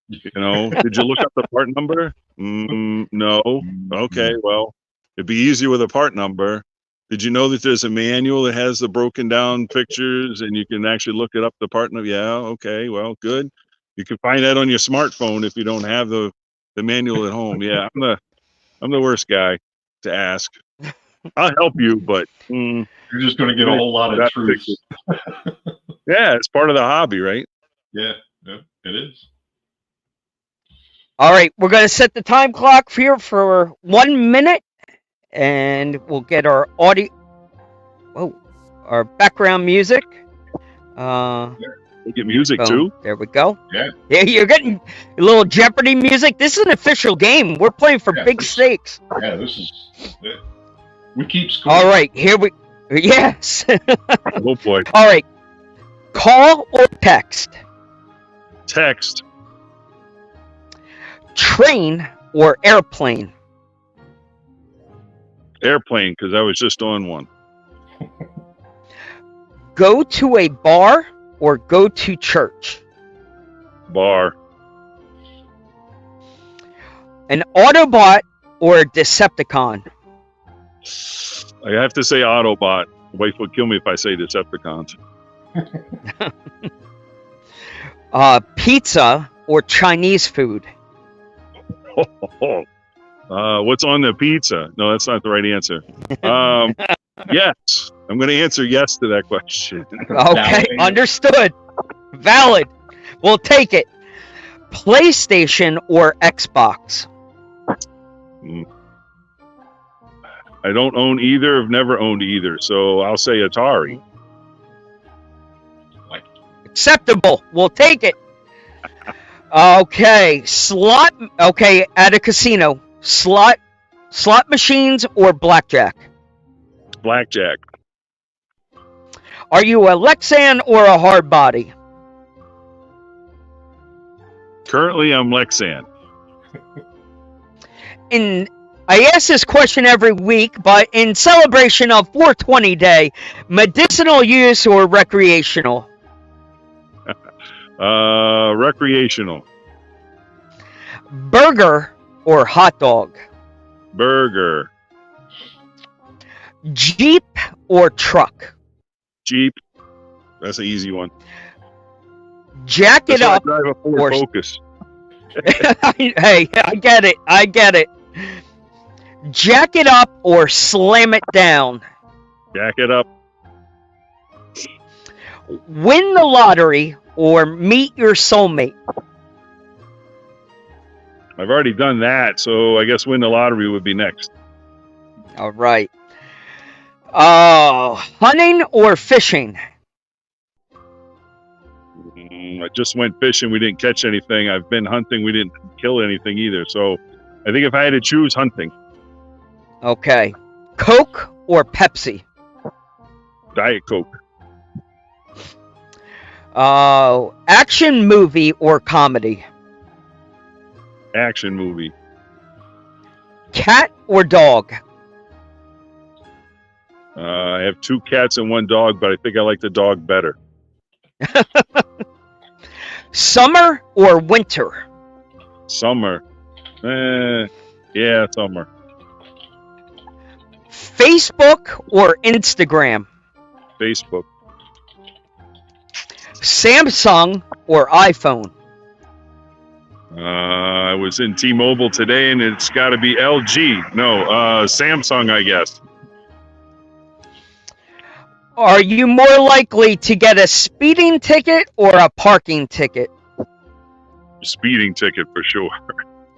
You know, did you look up the part number? No. Okay, well, it'd be easier with a part number. Did you know that there's a manual that has the broken down pictures and you can actually look it up the part number? Yeah, okay, well, good. You can find that on your smartphone if you don't have the manual at home. Yeah, I'm the worst guy to ask. I'll help you, but you're just going to get a whole lot of truth. Yeah, it's part of the hobby, right? Yeah, it is. All right, we're going to set the time clock here for 1 minute, and we'll get our audio. Whoa, our background music. We get music boom. too. There we go. Yeah, you're getting a little Jeopardy music. This is an official game. We're playing for big stakes. Yeah, this is. We keep score. All right, here we. Yes. Oh boy. All right. Call or text? Text. Train or airplane? Airplane, because I was just on one. Go to a bar or go to church? Bar. An Autobot or a Decepticon? I have to say Autobot. Wife would kill me if I say Decepticons. Pizza or Chinese food? What's on the pizza? No, that's not the right answer. Yes. I'm going to answer yes to that question. Okay, understood. Valid. We'll take it. PlayStation or Xbox? I don't own either. I've never owned either. So I'll say Atari. Acceptable. We'll take it. Okay, Okay, at a casino, slot machines or blackjack? Blackjack. Are you a Lexan or a hard body? Currently, I'm Lexan. I ask this question every week, but in celebration of 420 Day, medicinal use or recreational? Recreational. Burger or hot dog? Burger. Jeep or truck? Jeep. That's an easy one. Jack it up. I drive a Ford Focus. Hey, I get it. Jack it up or slam it down? Jack it up. Win the lottery or meet your soulmate? I've already done that, so I guess win the lottery would be next. All right. Hunting or fishing? I just went fishing. We didn't catch anything. I've been hunting. We didn't kill anything either. So I think if I had to choose, hunting. Okay. Coke or Pepsi? Diet Coke. Action movie or comedy? Action movie. Cat or dog? I have 2 cats and 1 dog, but I think I like the dog better. Summer or winter? Summer. Yeah, summer. Facebook or Instagram? Facebook. Samsung or iPhone? I was in T-Mobile today, and it's got to be LG. No, Samsung, I guess. Are you more likely to get a speeding ticket or a parking ticket? Speeding ticket for sure.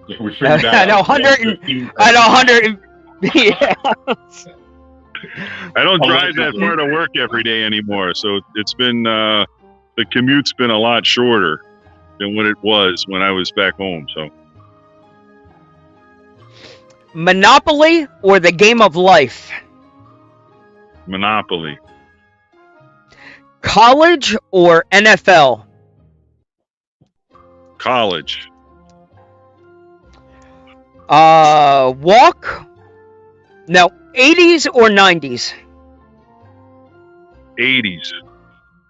Yeah, we figured that At out. 100. Yeah. I don't drive that far to work every day anymore, so it's been the commute's been a lot shorter than what it was when I was back home. So, Monopoly or the game of life? Monopoly. College or NFL? College. Walk? No, 80s or 90s? 80s.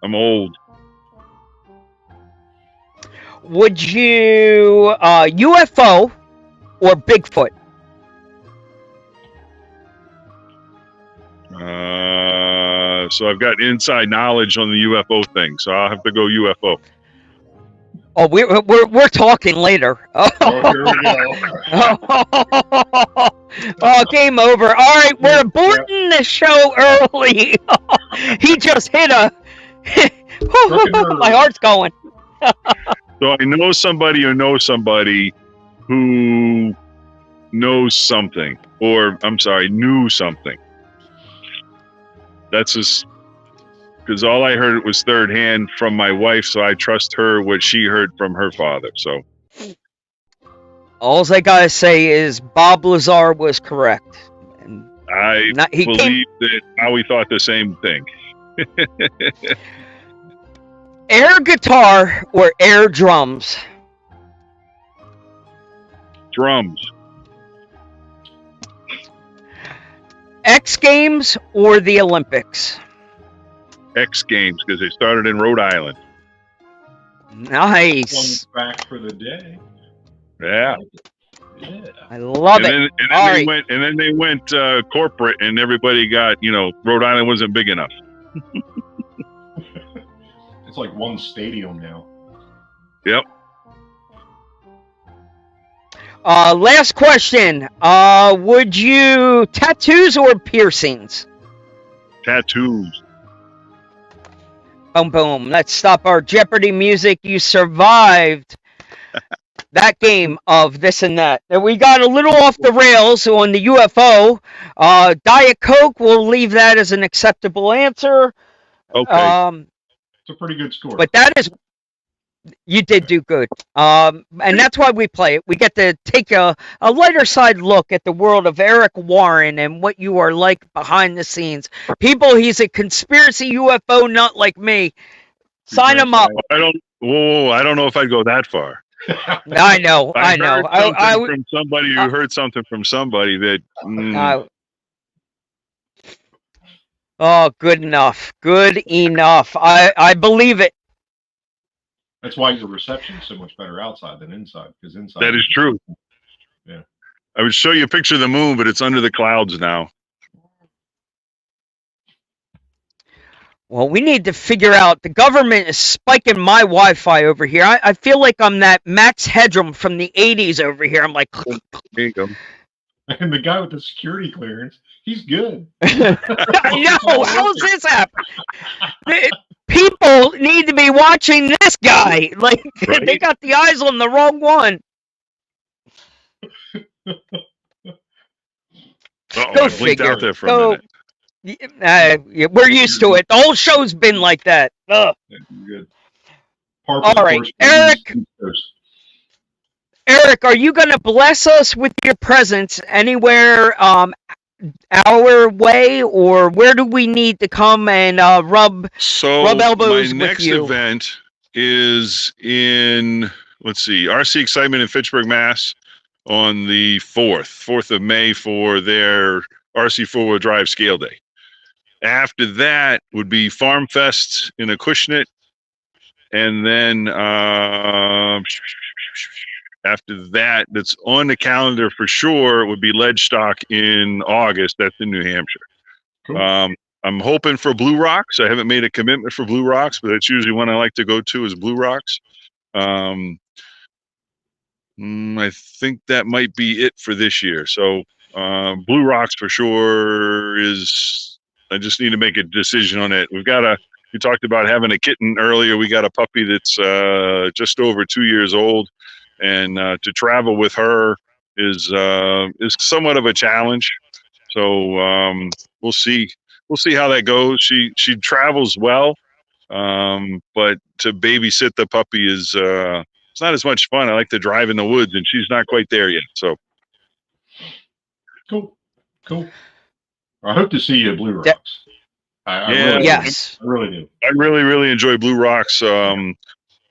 I'm old. Would you UFO or Bigfoot? So I've got inside knowledge on the UFO thing, so I'll have to go UFO. Oh, we're talking later. Oh, here we go. Oh, game over. All right, we're aborting the show early. He just hit a. My heart's going. So I know somebody who knows somebody who knows something, or I'm sorry, knew something. That's just because all I heard was third hand from my wife, so I trust her what she heard from her father. So all I gotta say is Bob Lazar was correct. And I believe that Howie thought the same thing. Air guitar or air drums? Drums. X Games or the Olympics? X Games, because they started in Rhode Island. Nice. One back for the day. Yeah. Yeah. I love it. And then All they right. went, corporate, and everybody got, Rhode Island wasn't big enough. It's like one stadium now. Yep. Last question. Would you tattoos or piercings? Tattoos. Boom, boom. Let's stop our Jeopardy music. You survived that game of this and that. And we got a little off the rails on the UFO. Diet Coke, we'll leave that as an acceptable answer. Okay. It's a pretty good score. But that is, you did do good. And that's why we play it. We get to take a lighter side look at the world of Eric Warren and what you are like behind the scenes. People, he's a conspiracy UFO nut like me. Sign him up. I don't know if I'd go that far. I know. Heard something from somebody who heard something from somebody that. Oh, good enough. Good enough. I believe it. That's why your reception is so much better outside than inside. Because inside. That is true. Yeah. I would show you a picture of the moon, but it's under the clouds now. Well, we need to figure out, the government is spiking my Wi-Fi over here. I feel like I'm that Max Headroom from the 80s over here. I'm like, There you go. And the guy with the security clearance, he's good. I know. How's this happen? People need to be watching this guy. Like, Right? they got the eyes on the wrong one. Uh-oh, Go I blinked figure. out there for a minute. Yeah, we're used to it. The whole show's been like that. Ugh. Yeah, good. All right, Eric, are you going to bless us with your presence anywhere our way, or where do we need to come and rub elbows my with next you? event is in, RC Excitement in Fitchburg, Mass. On the 4th of May for their RC 4-wheel drive scale day. After that would be Farm Fest in Acushnet. And then after that, that's on the calendar for sure, would be Ledgestock in August. That's in New Hampshire. Cool. I'm hoping for Blue Rocks. I haven't made a commitment for Blue Rocks, but that's usually one I like to go to is Blue Rocks. I think that might be it for this year. So Blue Rocks for sure is, I just need to make a decision on it. We talked about having a kitten earlier. We got a puppy that's just over 2 years old, and to travel with her is somewhat of a challenge. So we'll see how that goes. She travels well, but to babysit the puppy is it's not as much fun. I like to drive in the woods, and she's not quite there yet. So cool. I hope to see you at Blue Rocks. Yes. I really do. I really enjoy Blue Rocks. I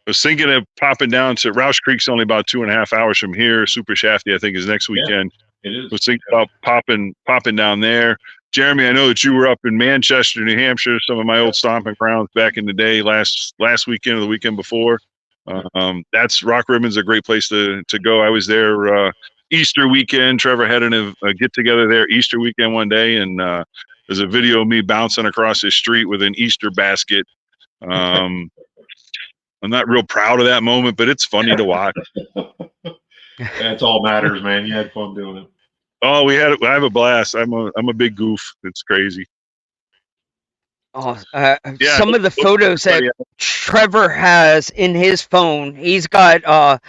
was thinking of popping down to Roush Creek's only about 2.5 hours from here. Super Shafty, I think, is next weekend. It is. I was thinking about popping down there. Jeremy, I know that you were up in Manchester, New Hampshire, some of my old stomping grounds back in the day, last weekend or the weekend before. That's Rock Ribbon's a great place to go. I was there Easter weekend. Trevor had a get together there Easter weekend one day, and there's a video of me bouncing across the street with an Easter basket. I'm not real proud of that moment, but it's funny to watch. That's all matters, man. You had fun doing it. Oh, I have a blast. I'm a big goof. It's crazy. Oh, some of the photos that Trevor has in his phone, he's got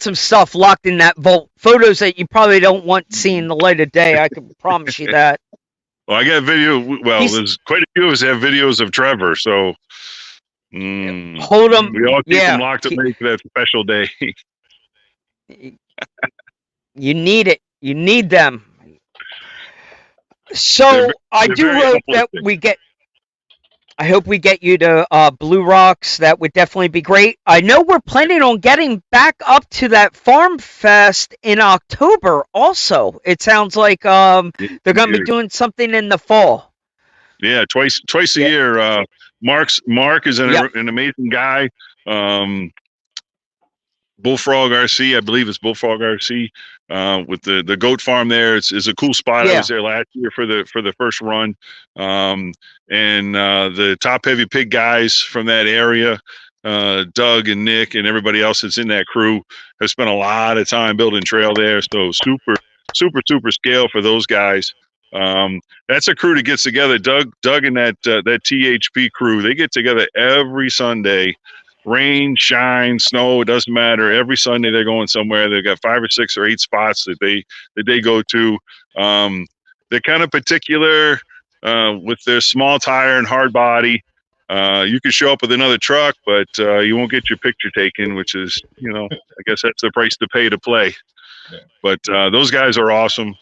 some stuff locked in that vault. Photos that you probably don't want seeing the light of day. I can promise you that. Well, I got video. Well, there's quite a few of us have videos of Trevor, so hold them. We all keep them locked away for that special day. You need it. You need them. So I do hope that we get. I hope we get you to Blue Rocks. That would definitely be great. I know we're planning on getting back up to that Farm Fest in October also. It sounds like they're going to be doing something in the fall. Yeah, twice a year. Mark is an amazing guy. Bullfrog RC, I believe it's Bullfrog RC, with the goat farm there. It's a cool spot. I Yeah. was there last year for the first run, and the top heavy pig guys from that area, Doug and Nick and everybody else that's in that crew, have spent a lot of time building trail there. So super scale for those guys. That's a crew that gets together. Doug and that THP crew, they get together every Sunday. Rain, shine, snow, it doesn't matter. Every Sunday they're going somewhere. They've got 5 or 6 or 8 spots that they go to. They're kind of particular with their small tire and hard body. You can show up with another truck, but you won't get your picture taken, which is, I guess that's the price to pay to play. Yeah. But those guys are awesome.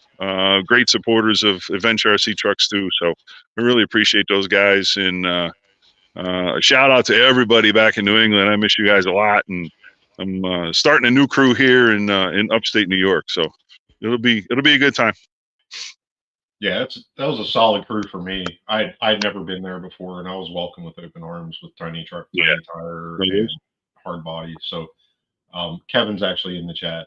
Great supporters of Adventure RC trucks too. So I really appreciate those guys, and a shout out to everybody back in New England. I miss you guys a lot, and I'm starting a new crew here in upstate New York. So it'll be a good time. Yeah, that was a solid crew for me. I'd never been there before, and I was welcomed with open arms with tiny truck, tiny tire, and hard body. So Kevin's actually in the chat.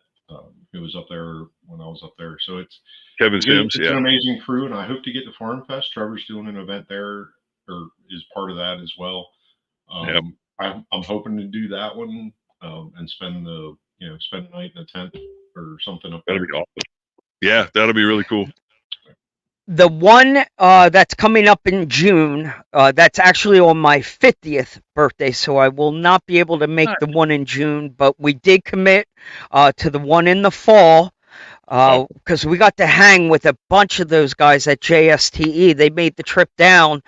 Who was up there when I was up there. So it's an amazing crew, and I hope to get to Farm Fest. Trevor's doing an event there, or is part of that as well. I'm hoping to do that one and spend the night in a tent or something up there. That'll be awesome. Yeah, that'll be really cool. The one that's coming up in June, that's actually on my 50th birthday, so I will not be able to make the one in June, but we did commit to the one in the fall, because we got to hang with a bunch of those guys at JSTE. They made the trip down.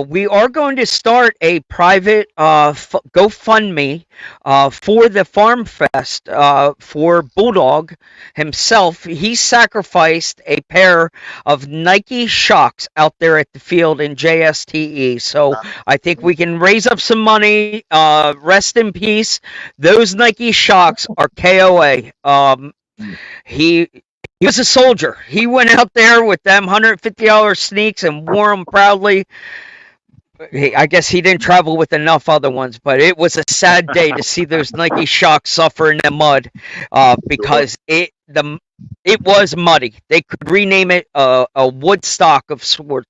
We are going to start a private GoFundMe for the Farm Fest for Bulldog himself. He sacrificed a pair of Nike Shocks out there at the field in JSTE. So I think we can raise up some money. Rest in peace. Those Nike Shocks are KOA. He was a soldier. He went out there with them $150 sneaks and wore them proudly. I guess he didn't travel with enough other ones, but it was a sad day to see those Nike Shocks suffer in the mud because it was muddy. They could rename it a Woodstock of sorts.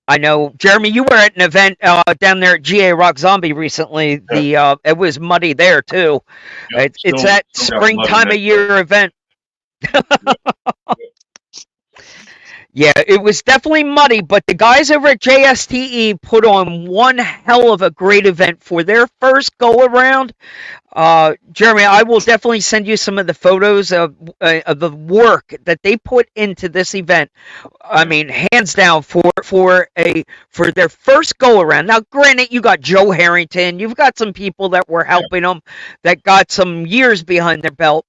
I know, Jeremy, you were at an event down there at GA Rock Zombie recently. It was muddy there too. Yep, it's that springtime of year event. Yeah, it was definitely muddy, but the guys over at JSTE put on one hell of a great event for their first go around. Jeremy, I will definitely send you some of the photos of the work that they put into this event. I mean, hands down for their first go around. Now, granted, you got Joe Harrington, you've got some people that were helping them that got some years behind their belt,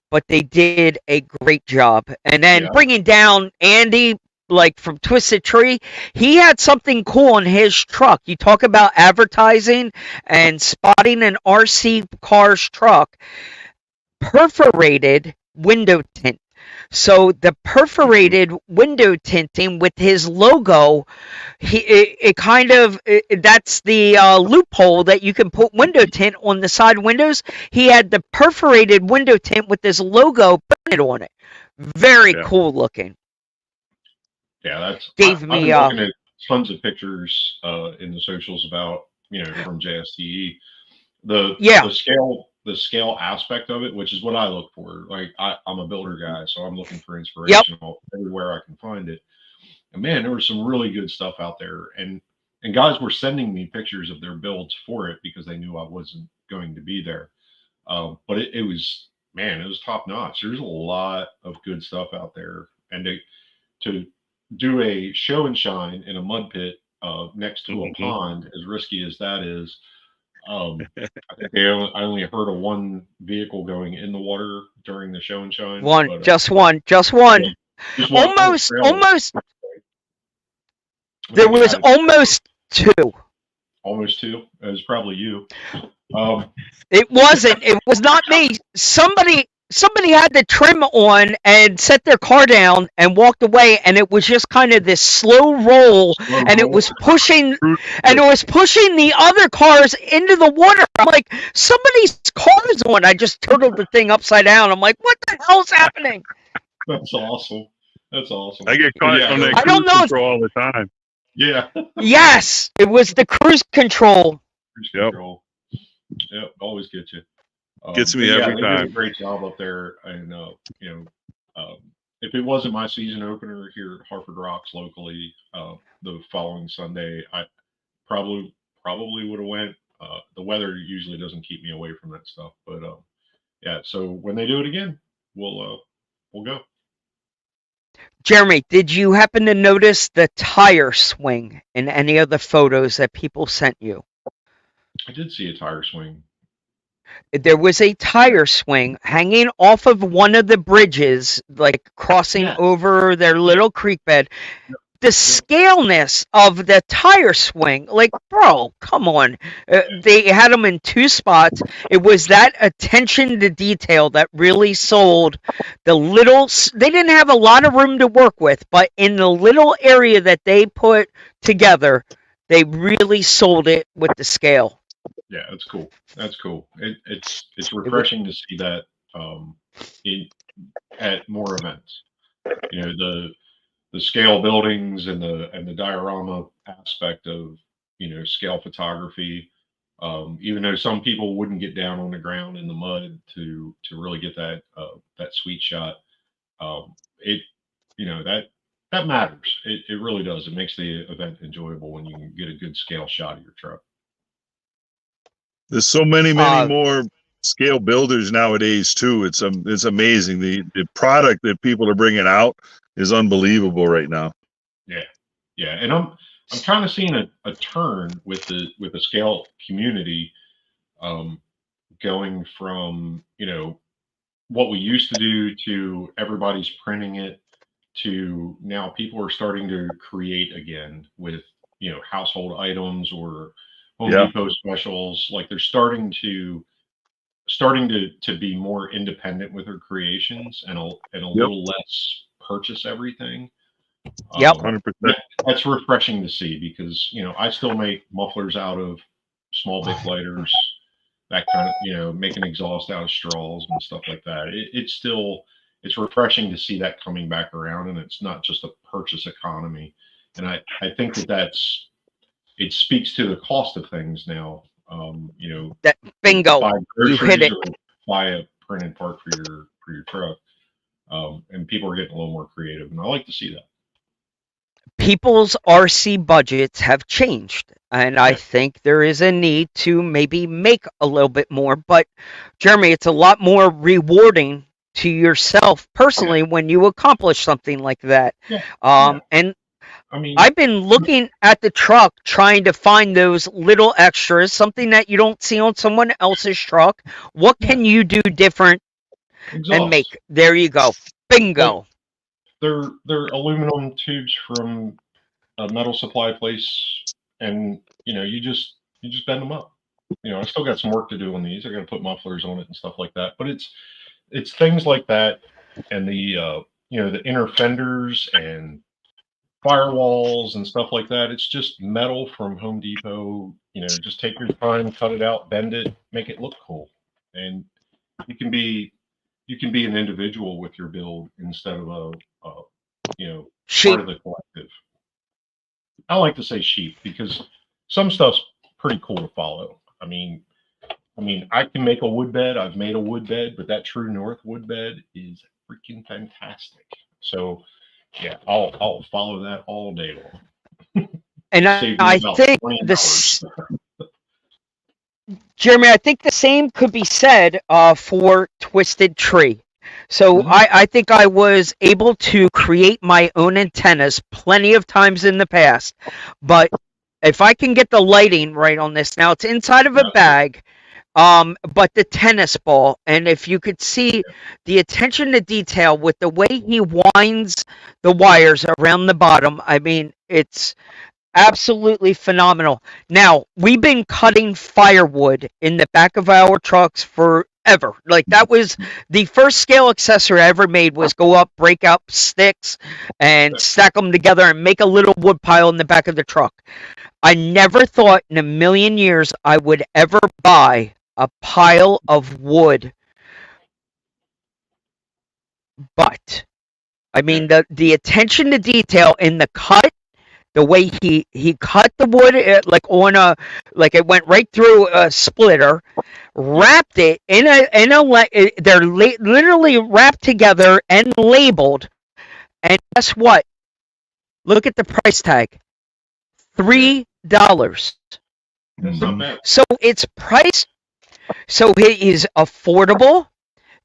but they did a great job. And then bringing down Andy, like from Twisted Tree, he had something cool on his truck. You talk about advertising and spotting an RC car's truck. Perforated window tint. So the perforated window tinting with his logo, that's the loophole that you can put window tint on the side windows. He had the perforated window tint with his logo printed on it. Very cool looking. Yeah, I've been looking at tons of pictures in the socials about from JSTE. The scale aspect of it, which is what I look for. Like I'm a builder guy, so I'm looking for inspiration everywhere I can find it. And man, there was some really good stuff out there, and guys were sending me pictures of their builds for it because they knew I wasn't going to be there. But it was top notch. There's a lot of good stuff out there, and to do a show and shine in a mud pit next to a pond, as risky as that is. I think I only heard of one vehicle going in the water during the show and shine. Just one. Almost. There was almost two. Almost two. It was probably you. It wasn't. It was not me. Somebody somebody had the trim on and set their car down and walked away, and it was just kind of this slow roll, Slow and it roll. was pushing Cruise and it was pushing the other cars into the water. I'm like, somebody's car is on. I just totaled the thing upside down. I'm like, what the hell's happening? That's awesome. That's awesome. I get But caught yeah, on that I don't cruise know. control all the time. yeah. Yes, it was the cruise control. Cruise Yep. control. Yep, always get you. Gets me but yeah, every they do a time. great job up there, and if it wasn't my season opener here at Hartford Rocks locally, the following Sunday, I probably would have went. The weather usually doesn't keep me away from that stuff, but yeah. So when they do it again, we'll go. Jeremy, did you happen to notice the tire swing in any of the photos that people sent you? I did see a tire swing. There was a tire swing hanging off of one of the bridges, like crossing Yeah. over their little creek bed. The scaleness of the tire swing, like, bro, come on. They had them in two spots. It was that attention to detail that really sold the little. They didn't have a lot of room to work with, but in the little area that they put together, they really sold it with the scale. Yeah, that's cool. That's cool. It's refreshing to see that at more events. You know, the scale buildings and the diorama aspect of scale photography. Even though some people wouldn't get down on the ground in the mud to really get that sweet shot, it that matters. It really does. It makes the event enjoyable when you can get a good scale shot of your truck. There's so many more scale builders nowadays too. It's amazing. The product that people are bringing out is unbelievable right now. Yeah, and I'm kind of seeing a turn with the scale community, going from what we used to do to everybody's printing it to now people are starting to create again with household items or Home Depot specials. Like they're starting to be more independent with their creations and a little less purchase everything. Yep. 100%. That's refreshing to see because I still make mufflers out of small Bic lighters, that kind of making exhaust out of straws and stuff like that. It's refreshing to see that coming back around, and it's not just a purchase economy. And I think it speaks to the cost of things now. That bingo, buy you hit it. or buy a printed part for your truck, and people are getting a little more creative, and I like to see that. People's RC budgets have changed, and I think there is a need to maybe make a little bit more. But Jeremy, it's a lot more rewarding to yourself personally when you accomplish something like that. And I mean, I've been looking at the truck trying to find those little extras, something that you don't see on someone else's truck. What can you do different and make? There you go. Bingo. They're aluminum tubes from a metal supply place, and you just bend them up. I still got some work to do on these. I got to put mufflers on it and stuff like that. But it's things like that, and the inner fenders and firewalls and stuff like that. It's just metal from Home Depot. Just take your time, cut it out, bend it, make it look cool, and you can be an individual with your build instead of a sheep. part of the collective. I like to say sheep because some stuff's pretty cool to follow. I mean, I can make a wood bed. I've made a wood bed, but that True North wood bed is freaking fantastic. So yeah, I'll follow that all day long. And I think Jeremy, I think the same could be said for Twisted Tree. So I think I was able to create my own antennas plenty of times in the past. But if I can get the lighting right on this, now it's inside of a bag, but the tennis ball, and if you could see the attention to detail with the way he winds the wires around the bottom, I mean, it's absolutely phenomenal. Now, we've been cutting firewood in the back of our trucks for ever. Like that was the first scale accessory I ever made, was go up, break up sticks and stack them together and make a little wood pile in the back of the truck. I never thought in a million years I would ever buy a pile of wood, but I mean the attention to detail in the cut, the way he cut the wood, like on a, like it went right through a splitter, wrapped it in they're literally wrapped together and labeled, and guess what? Look at the price tag, $3. That's not bad. So it's priced, so it is affordable.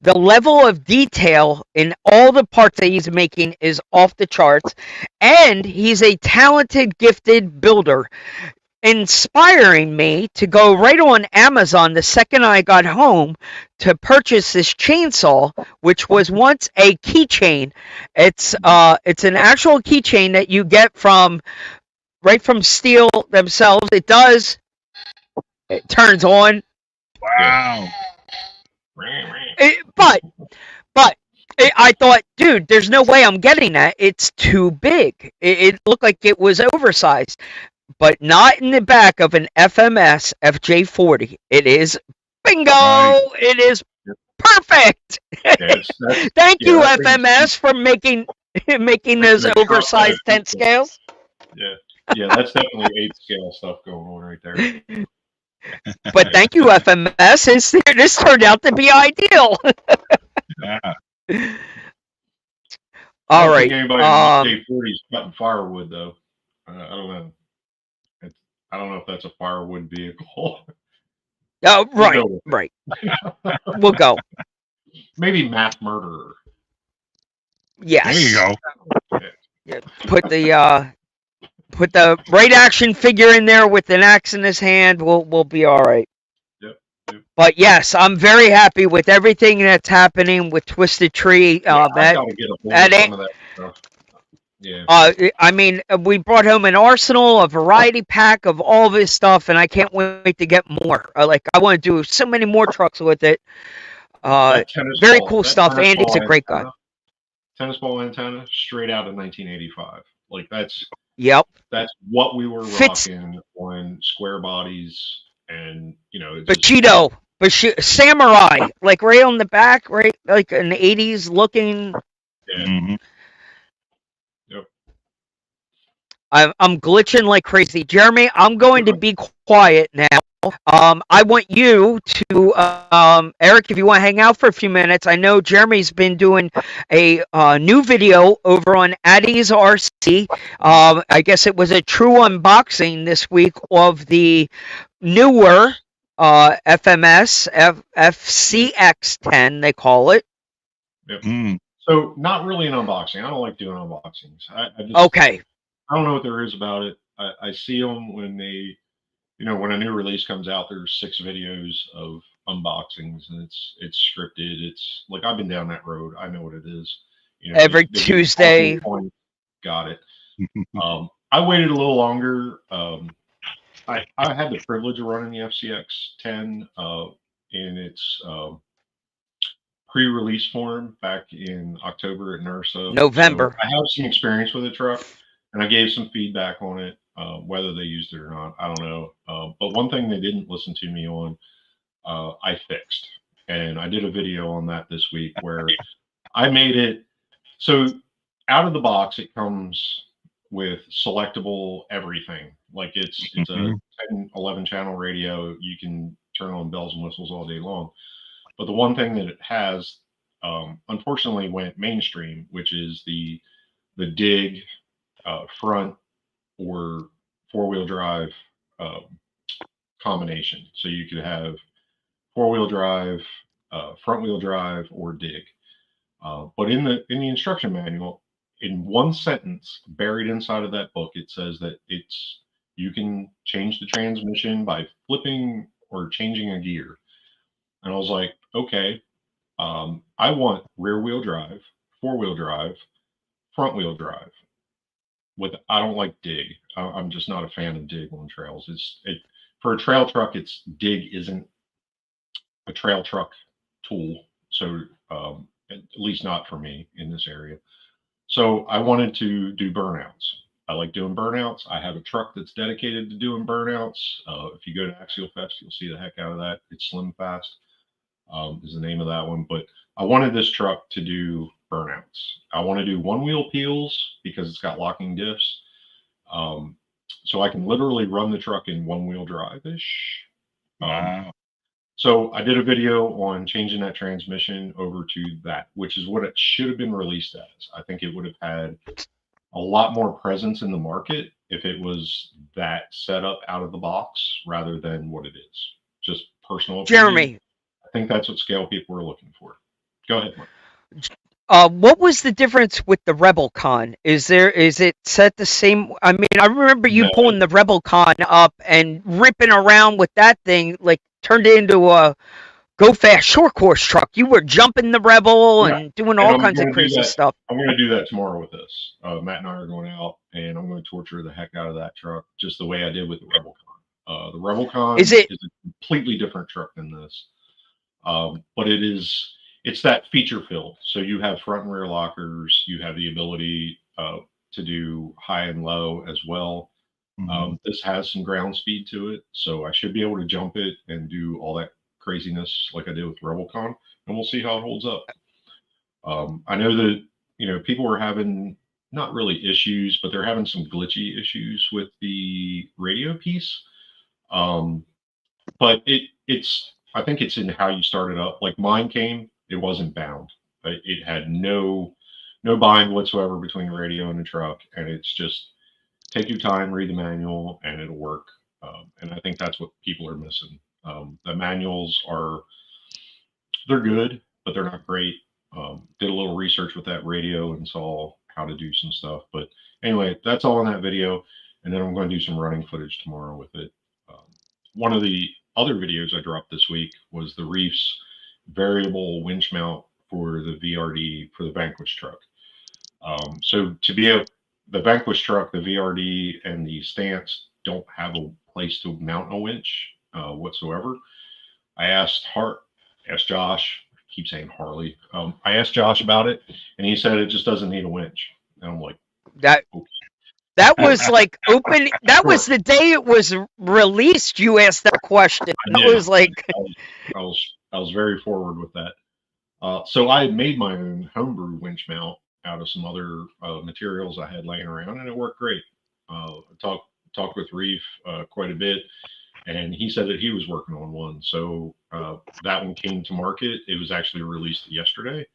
The level of detail in all the parts that he's making is off the charts, and he's a talented, gifted builder, inspiring me to go right on Amazon the second I got home to purchase this chainsaw, which was once a keychain. It's an actual keychain that you get from right from Steel themselves. It turns on. Wow. But I thought, dude, there's no way I'm getting that. It's too big. It looked like it was oversized, but not in the back of an FMS FJ40. It is bingo. Right. It is perfect. Thank you, FMS, for making those oversized tent scales. Yeah, that's definitely 8 scale stuff going on right there. But thank you, FMS. This turned out to be ideal. Yeah. All right. Anybody in J40 is cutting firewood though. I don't know. I don't know if that's a firewood vehicle. Oh, right. We'll go. Maybe mass murderer. Yes. There you go. Yeah, put the right action figure in there with an axe in his hand. We'll be all right. Yep. But yes, I'm very happy with everything that's happening with Twisted Tree. I gotta get a hold of some of that stuff. Yeah. I mean, we brought home an arsenal, a variety pack of all of his stuff, and I can't wait to get more. I want to do so many more trucks with it. Very cool stuff. Andy's a great guy. Tennis ball antenna, straight out of 1985. Like that's what we were rocking on square bodies, and Bushido, Samurai, like right on the back, right, like an 80s looking. Yeah. Mm-hmm. Yep. I'm glitching like crazy. Jeremy, I'm going to be quiet now. I want you to, Eric, if you want to hang out for a few minutes. I know Jeremy's been doing a new video over on Addy's RC. I guess it was a true unboxing this week of the newer FMS FCX10, they call it. Yep. So not really an unboxing. I don't like doing unboxings. Okay. I don't know what there is about it. I see them when they, when a new release comes out. There's 6 videos of unboxings, and it's scripted. It's like I've been down that road. I know what it is. Every Tuesday. Got it. I waited a little longer. I had the privilege of running the FCX10 in its pre-release form back in October at NERSA. November. So I have some experience with the truck, and I gave some feedback on it. Whether they used it or not, I don't know. But one thing they didn't listen to me on, I fixed. And I did a video on that this week where I made it. So out of the box, it comes with selectable everything. Like it's a 10, 11 channel radio. You can turn on bells and whistles all day long. But the one thing that it has, unfortunately, went mainstream, which is the dig front or 4-wheel drive combination. So you could have 4-wheel drive, front-wheel drive, or dig. But in the instruction manual, in one sentence buried inside of that book, it says that you can change the transmission by flipping or changing a gear. And I was like, okay, I want rear-wheel drive, 4-wheel drive, front-wheel drive. I don't like dig. I'm just not a fan of dig on trails. For a trail truck, dig isn't a trail truck tool. So at least not for me in this area. So I wanted to do burnouts. I like doing burnouts. I have a truck that's dedicated to doing burnouts. If you go to Axial Fest, you'll see the heck out of that. It's Slim Fast, is the name of that one. But I wanted this truck to do burnouts. I want to do one wheel peels because it's got locking diffs. So I can literally run the truck in one wheel drive ish. Wow. So I did a video on changing that transmission over to that, which is what it should have been released as. I think it would have had a lot more presence in the market if it was that setup out of the box rather than what it is. Just personal opinion. Jeremy, I think that's what scale people were looking for. Go ahead, Mark. what was the difference with the RebelCon? Is it set the same? I mean, I remember you No. pulling the RebelCon up and ripping around with that thing, like turned it into a go fast short course truck. You were jumping the Rebel Yeah. and doing And all I'm kinds of gonna do crazy that. stuff. I'm going to do that tomorrow with this. Matt and I are going out, and I'm going to torture the heck out of that truck just the way I did with the RebelCon. The RebelCon Is it- is a completely different truck than this, but it's that feature filled. So you have front and rear lockers. You have the ability to do high and low as well. This has some ground speed to it, so I should be able to jump it and do all that craziness like I did with RebelCon, and we'll see how it holds up. I know that people are having not really issues, but they're having some glitchy issues with the radio piece. But I think it's in how you start it up. Like mine came, it wasn't bound. It had no bind whatsoever between the radio and the truck, and it's just take your time, read the manual, and it'll work. And I think that's what people are missing. The manuals they're good, but they're not great. Did a little research with that radio and saw how to do some stuff. But anyway, that's all in that video. And then I'm going to do some running footage tomorrow with it. One of the other videos I dropped this week was the Reef's variable winch mount for the VRD for the Vanquish truck. So the Vanquish truck, the VRD and the Stance don't have a place to mount a winch whatsoever. I asked Josh, I keep saying Harley. I asked Josh about it, and he said it just doesn't need a winch. And I'm like, that was like open. That was the day it was released. You asked that question. That was like I was very forward with that. So I had made my own homebrew winch mount out of some other materials I had laying around, and it worked great. I talked with Reef quite a bit, and he said that he was working on one. So that one came to market. It was actually released yesterday,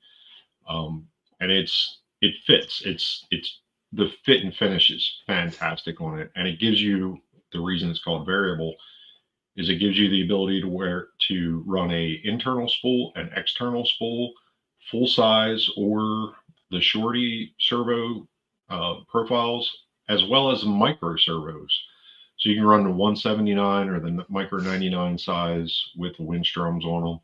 and it fits. It's the fit and finish is fantastic on it, and it gives you the reason it's called variable is it gives you the ability to run a internal spool, an external spool, full size, or the shorty servo profiles, as well as micro servos. So you can run the 179 or the micro 99 size with the winch drums on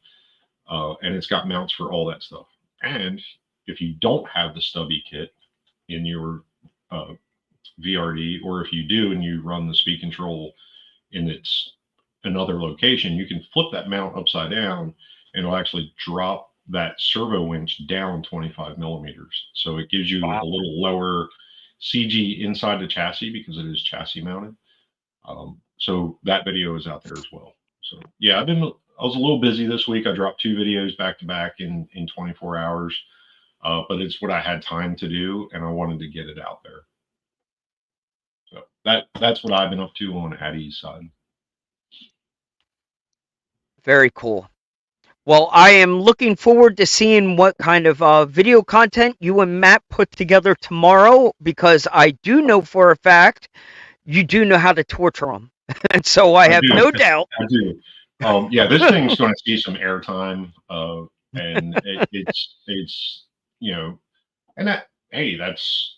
them, and it's got mounts for all that stuff. And if you don't have the stubby kit in your VRD, or if you do and you run the speed control in another location, you can flip that mount upside down and it'll actually drop that servo winch down 25 millimeters. So it gives you a little lower CG inside the chassis because it is chassis mounted. So that video is out there as well. So yeah, I was a little busy this week. I dropped 2 videos back to back in 24 hours, but it's what I had time to do, and I wanted to get it out there. So that's what I've been up to on Addie's side. very cool. Well, I am looking forward to seeing what kind of video content you and Matt put together tomorrow, because I do know for a fact you do know how to torture them. And so I have no doubt. I do. Yeah, this thing's going to see some airtime, and it's and that's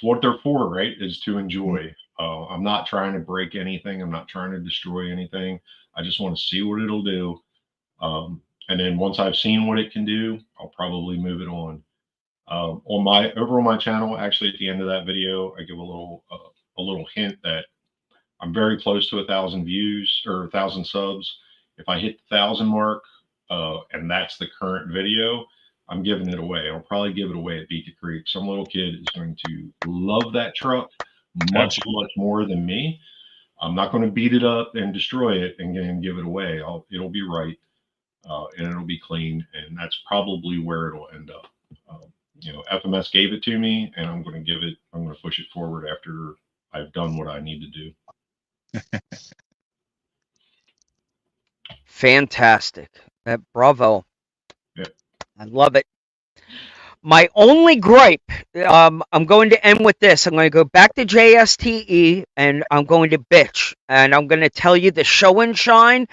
what they're for, right? Is to enjoy. I'm not trying to break anything. I'm not trying to destroy anything. I just want to see what it'll do. And then once I've seen what it can do, I'll probably move it on. Over on my channel, actually at the end of that video, I give a little hint that I'm very close to 1,000 views or 1,000 subs. If I hit the 1,000 mark, and that's the current video, I'm giving it away. I'll probably give it away at Beat the Creek. Some little kid is going to love that truck much more than me. I'm not going to beat it up and destroy it and give it away. It'll be right, and it'll be clean, and that's probably where it'll end up. FMS gave it to me, and I'm going to push it forward after I've done what I need to do. Fantastic. Bravo. Yeah. I love it. My only gripe, I'm going to end with this. I'm going to go back to JSTE, and I'm going to bitch. And I'm going to tell you the show and shine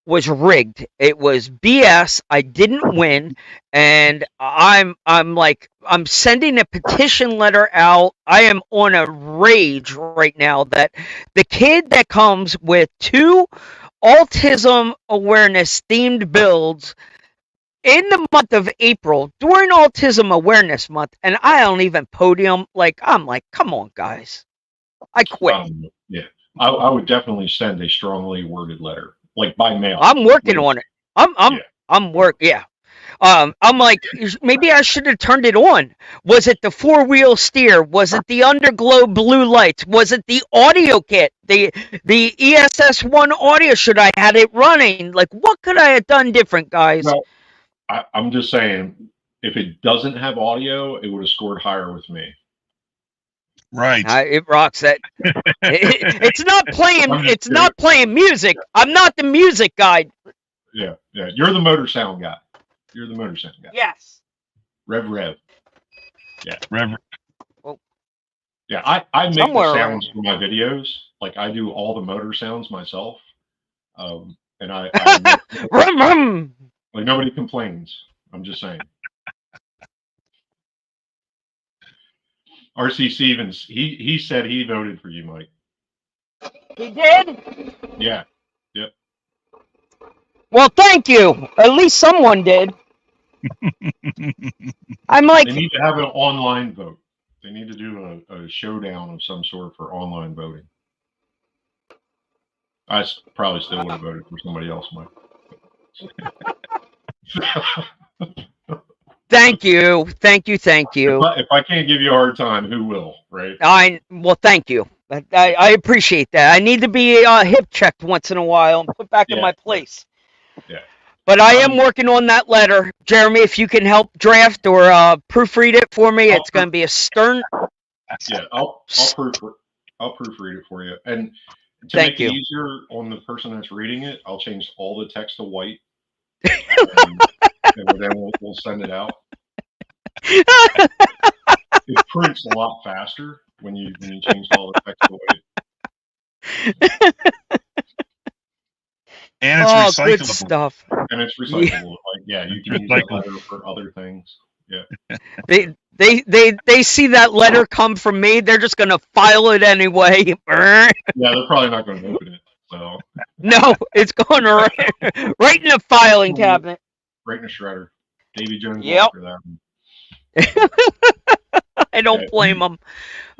was rigged. It was BS. I didn't win, and I'm sending a petition letter out. I am on a rage right now that the kid that comes with 2 autism awareness themed builds in the month of April during Autism Awareness Month, and I don't even podium. I'm like, come on, guys. I quit. Yeah, I would definitely send a strongly worded letter, like by mail. I'm working on it. I'm working. Yeah. I'm like, maybe I should have turned it on. Was it the 4-wheel steer? Was it the underglow blue lights? Was it the audio kit? The ESS1 audio? Should I had it running? Like, what could I have done different, guys? Well, I'm just saying, if it doesn't have audio, it would have scored higher with me. Right. It rocks. That it's not playing. It's not playing music. I'm not the music guy. Yeah. You're the motor sound guy. You're the motor sound guy. Yes. Rev. Yeah. Rev. Yeah. I make the sounds for my videos. Like, I do all the motor sounds myself. And I like, nobody complains. I'm just saying. RC Stevens, he said he voted for you, Mike. He did? Yeah. Yep. Well, thank you. At least someone did. I'm like, they need to have an online vote. They need to do a showdown of some sort for online voting. I probably still would have voted for somebody else, Mike. Thank you. If I can't give you a hard time, who will, right? Well, thank you. I appreciate that. I need to be hip checked once in a while and put back in my place. Yeah. But I am working on that letter, Jeremy. If you can help draft or proofread it for me, it's going to be a stern. Yeah, I'll proofread it for you. And to Thank make you. it easier on the person that's reading it, I'll change all the text to white. And then we'll send it out. It prints a lot faster when you change all the text to white. And it's recyclable. Good stuff. And it's recyclable. Yeah. You can use that letter for other things. Yeah. They see that letter come from me. They're just gonna file it anyway. Yeah, they're probably not going to open it. So. No, it's going right in the filing cabinet. Right in the shredder. Davy Jones. Yep. For that. I don't blame them.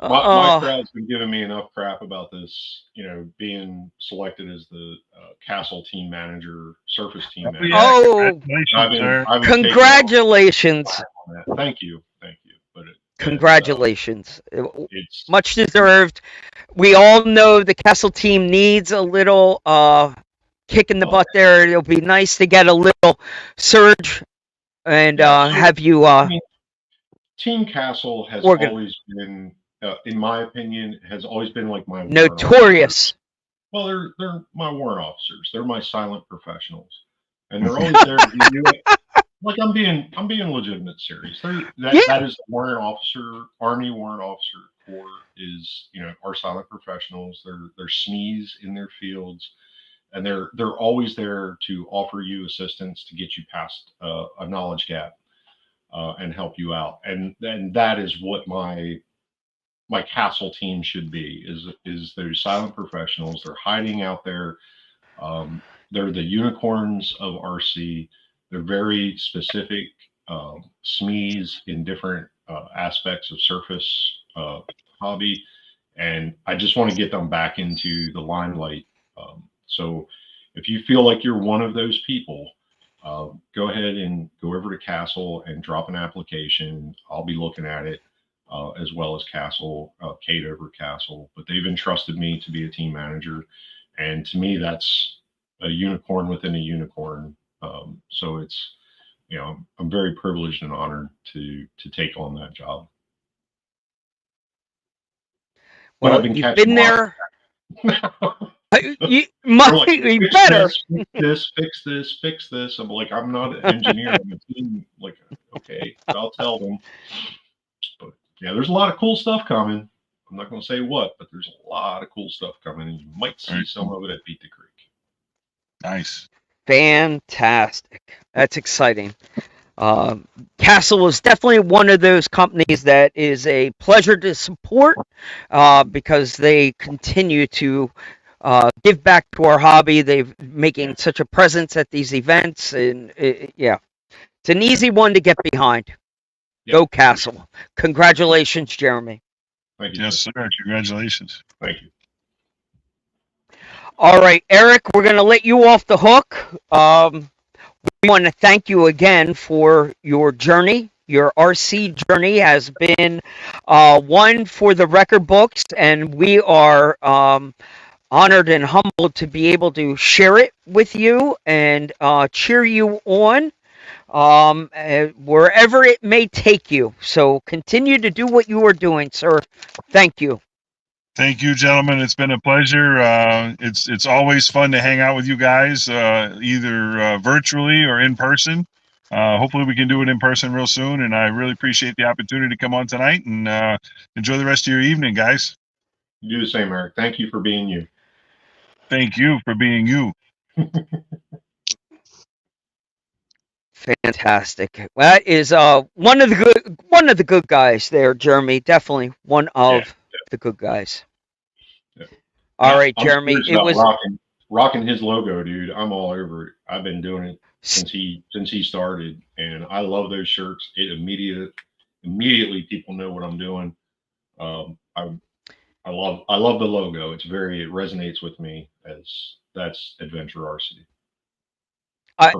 My crowd's been giving me enough crap about this, being selected as the Castle team manager, surface team manager. Oh, congratulations. Thank you. But congratulations. It's much deserved. We all know the Castle team needs a little kick in the butt there. It'll be nice to get a little surge and have you. Team Castle has always been, in my opinion, like my notorious. Well, they're my warrant officers. They're my silent professionals, and they're always there to do it. Like, I'm being legitimate serious. That is the warrant officer, Army Warrant Officer Corps is, our silent professionals. They're SMEs in their fields, and they're always there to offer you assistance to get you past a knowledge gap. And help you out, and that is what my Castle team should be. Is those silent professionals? They're hiding out there. They're the unicorns of RC. They're very specific SMEs in different aspects of surface hobby, and I just want to get them back into the limelight. So if you feel like you're one of those people, go ahead and go over to Castle and drop an application. I'll be looking at it, as well as Castle, Kate over at Castle. But they've entrusted me to be a team manager, and to me, that's a unicorn within a unicorn. So it's, I'm very privileged and honored to take on that job. But I've been you've catching been there. You They're might like, be "Fix better. this, fix this, fix this." I'm like, I'm not an engineer. I'm a team. Like, okay, I'll tell them. But yeah, there's a lot of cool stuff coming. I'm not going to say what, but there's a lot of cool stuff coming, and you might see some of it at Beat the Creek. Nice. Fantastic. That's exciting. Castle is definitely one of those companies that is a pleasure to support, because they continue to give back to our hobby. They've making such a presence at these events, and yeah, it's an easy one to get behind. Yep. Go Castle. Congratulations, Jeremy. Thank you. Yes, sir. sir. Congratulations. Thank you. All right, Eric, we're going to let you off the hook. We want to thank you again for your journey. Your RC journey has been one for the record books, and we are honored and humbled to be able to share it with you and cheer you on wherever it may take you. So continue to do what you are doing, sir. Thank you. Thank you, gentlemen. It's been a pleasure. It's always fun to hang out with you guys, either virtually or in person. Hopefully we can do it in person real soon, and I really appreciate the opportunity to come on tonight, and enjoy the rest of your evening, guys. You do the same, Eric. Thank you for being you. Thank you for being you. Fantastic. That is one of the good guys there, Jeremy. Definitely one of the good guys. Yeah. All right, I'm Jeremy. serious It about was rocking his logo, dude. I'm all over it. I've been doing it since he started, and I love those shirts. It immediately people know what I'm doing. I love the logo. It resonates with me, as that's Adventure RC.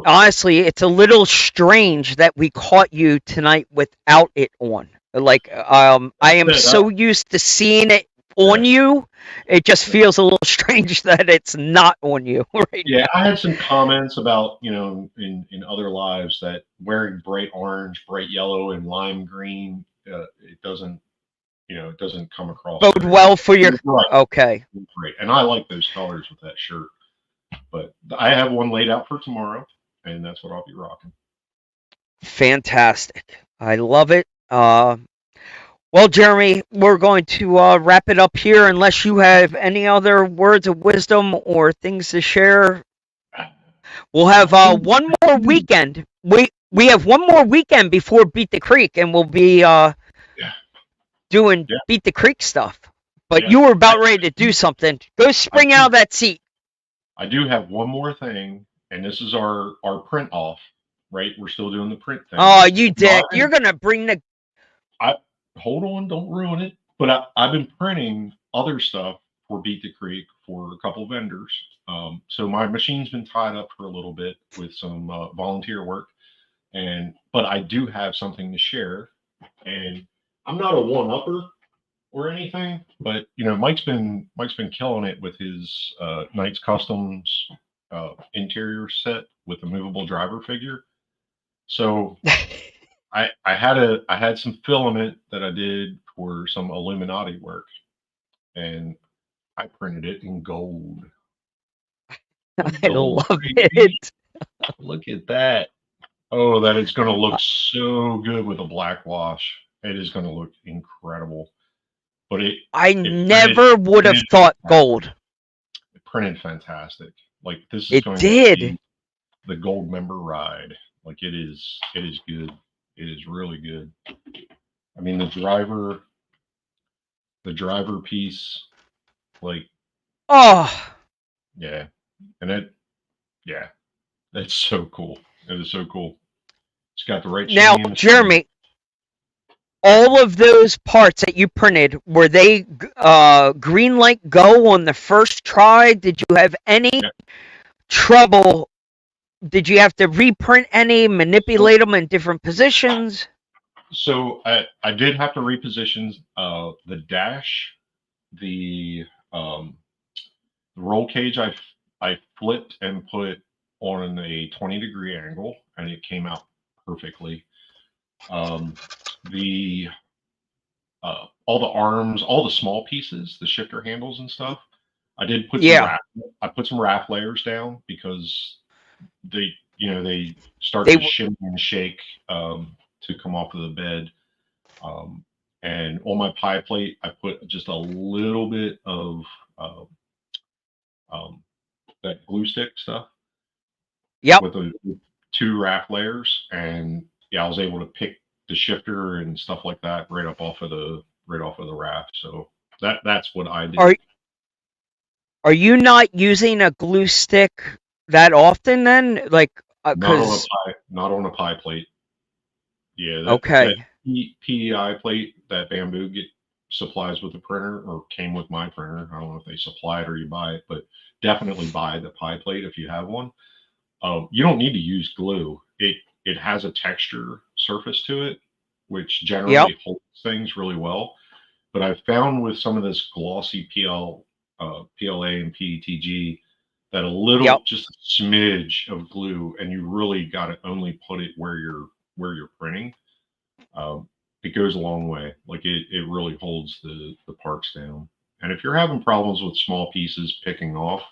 honestly, it's a little strange that we caught you tonight without it on. Like, I am so used to seeing it on you. It just feels a little strange that it's not on you right Yeah, now. I had some comments about, in other lives, that wearing bright orange, bright yellow, and lime green, it doesn't come across. Bode well for your. Right. Okay. Great, and I like those colors with that shirt. But I have one laid out for tomorrow, and that's what I'll be rocking. Fantastic. I love it. Well, Jeremy, we're going to wrap it up here unless you have any other words of wisdom or things to share. We'll have one more weekend. We have one more weekend before Beat the Creek, and we'll be doing Beat the Creek stuff. But you were about ready to do something. Go spring out of that seat. I do have one more thing, and this is our print off, right? We're still doing the print thing. Oh, you dick. You're going to bring the... Hold on, don't ruin it. But I've been printing other stuff for Beat the Creek for a couple vendors. So my machine's been tied up for a little bit with some volunteer work, but I do have something to share. And I'm not a one-upper or anything, but Mike's been killing it with his Knights Customs interior set with a movable driver figure. So I had some filament that I did for some Illuminati work, and I printed it in gold. I love it. Look at that. Oh, that is going to look so good with a black wash. It is going to look incredible. But I never would have thought gold. It printed fantastic. Like, this is going to be the gold member ride. Like, it is good. It is really good. I mean, the driver piece, like, yeah. And that's so cool. It is so cool. It's got the right. Now, Jeremy, all of those parts that you printed, were they green light go on the first try? Did you have any trouble did you have to reprint any, manipulate them in different positions? So I did have to reposition the dash, the roll cage. I flipped and put on a 20-degree angle, and it came out perfectly. The all the arms, all the small pieces, the shifter handles and stuff. I did put some Yeah, raft. I put some raft layers down because they start they to were. shimmy and shake to come off of the bed. Um, and on my pie plate, I put just a little bit of uh, um, that glue stick stuff Yep. with the two raft layers, and yeah, I was able to pick the shifter and stuff like that right off of the raft. So that's what I Are did. are you not using a glue stick that often then? Like, because Not on a pie plate. Yeah, that okay, PEI plate that Bamboo supplies with the printer or came with my printer. I don't know if they supply it or you buy it, but definitely buy the pie plate if you have one. You don't need to use glue. It has a texture surface to it, which yep, generally holds things really well. But I've found with some of this glossy PLA and PETG that a yep. little, just a smidge of glue, and you really got to only put it where you're printing. Um, it goes a long way. Like it really holds the parts down. And if you're having problems with small pieces picking off,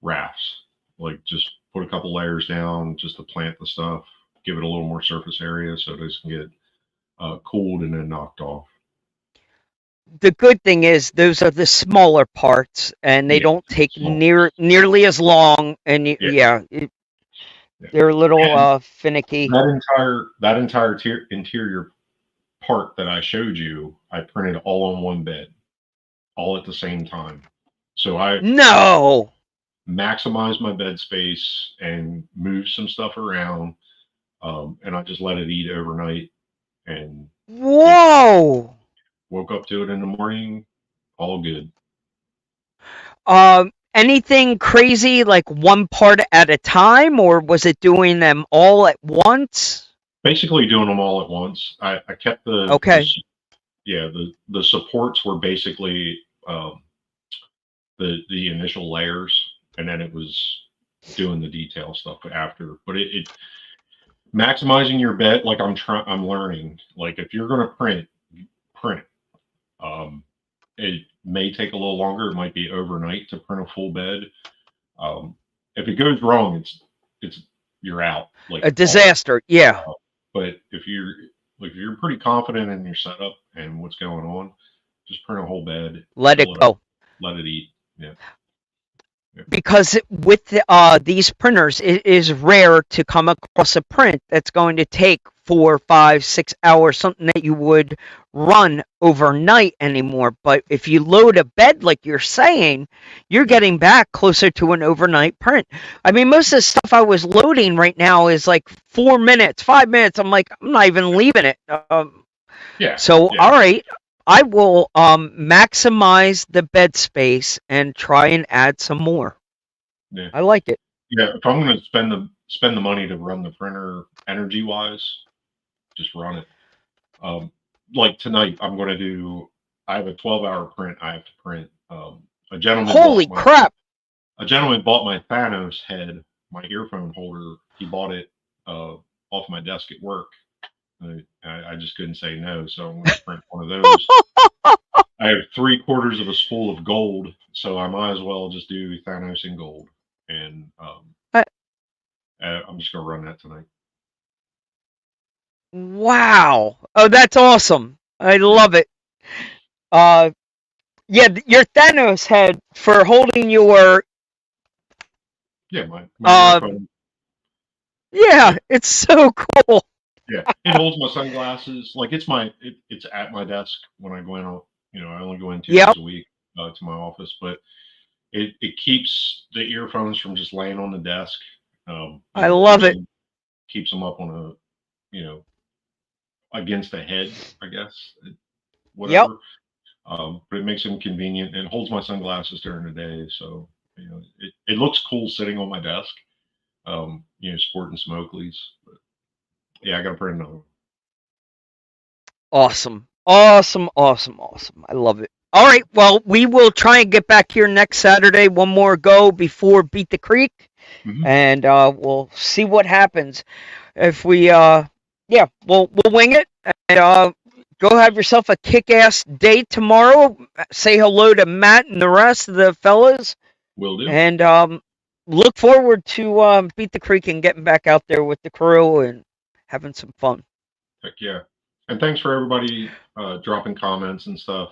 rafts, like just put a couple layers down just to plant the stuff, give it a little more surface area so it doesn't get cooled and then knocked off. The good thing is those are the smaller parts, and they Yeah, don't take small. nearly as long. And Yeah, yeah, yeah. they're a little And finicky. that entire interior part that I showed you, I printed all on one bed, all at the same time. So I No. maximized my bed space and moved some stuff around, and I just let it eat overnight, and it Whoa. woke up to it in the morning, all good. Anything crazy like one part at a time, or was it doing them all at once? Basically doing them all at once. I kept Okay. yeah, the supports were basically the initial layers, and then it was doing the detail stuff after. But it maximizing your bed, like I'm learning. Like if you're gonna print. Um, it may take a little longer. It might be overnight to print a full bed. Um, if it goes wrong, it's you're out, A like all. disaster. Yeah. But if you're pretty confident in your setup and what's going on, just print a whole bed, Let it fill it up, go. let it eat. Yeah, yeah, Because with these printers, it is rare to come across a print that's going to take 4, 5, 6 hours, something that you would run overnight anymore. But if you load a bed like you're saying, you're yeah, getting back closer to an overnight print. I mean, most of the stuff I was loading right now is like 4 minutes, 5 minutes. I'm like, I'm not even leaving it. yeah, So, yeah, all right, I will maximize the bed space and try and add some more. yeah, I like it. yeah. If I'm going to spend the money to run the printer energy wise, just run it. Um, like tonight, I'm going to do. I have a 12-hour print. I have to print. A gentleman bought Holy my crap! a gentleman bought my Thanos head, my earphone holder. He bought it off my desk at work. I just couldn't say no, so I'm going to print one of those. I have 3/4 of a spool of gold, so I might as well just do Thanos in gold, and Uh, I'm just going to run that tonight. wow! Oh, that's awesome. I Yeah, love it. Uh, yeah, your Thanos head for holding your yeah, my uh, earphone. yeah, Yeah, it's so cool. yeah, it holds my sunglasses. Like it's at my desk when I go in. I only go in two Yep, days a week to my office, but it keeps the earphones from just laying on the desk. I love Keeps it. them up on a against the head, I guess, Yep. whatever. But it makes them convenient and holds my sunglasses during the day, so it looks cool sitting on my desk. Sport and Smokelys. But yeah, I got to print another one. Awesome. Awesome. Awesome. Awesome. I love it. All right. Well, we will try and get back here next Saturday. One more go before Beat the Creek. Mhm. And we'll see what happens. If we, we'll wing it. And go have yourself a kick-ass day tomorrow. Say hello to Matt and the rest of the fellas. Will do. And look forward to Beat the Creek and getting back out there with the crew and having some fun. Heck yeah. And thanks for everybody dropping comments and stuff.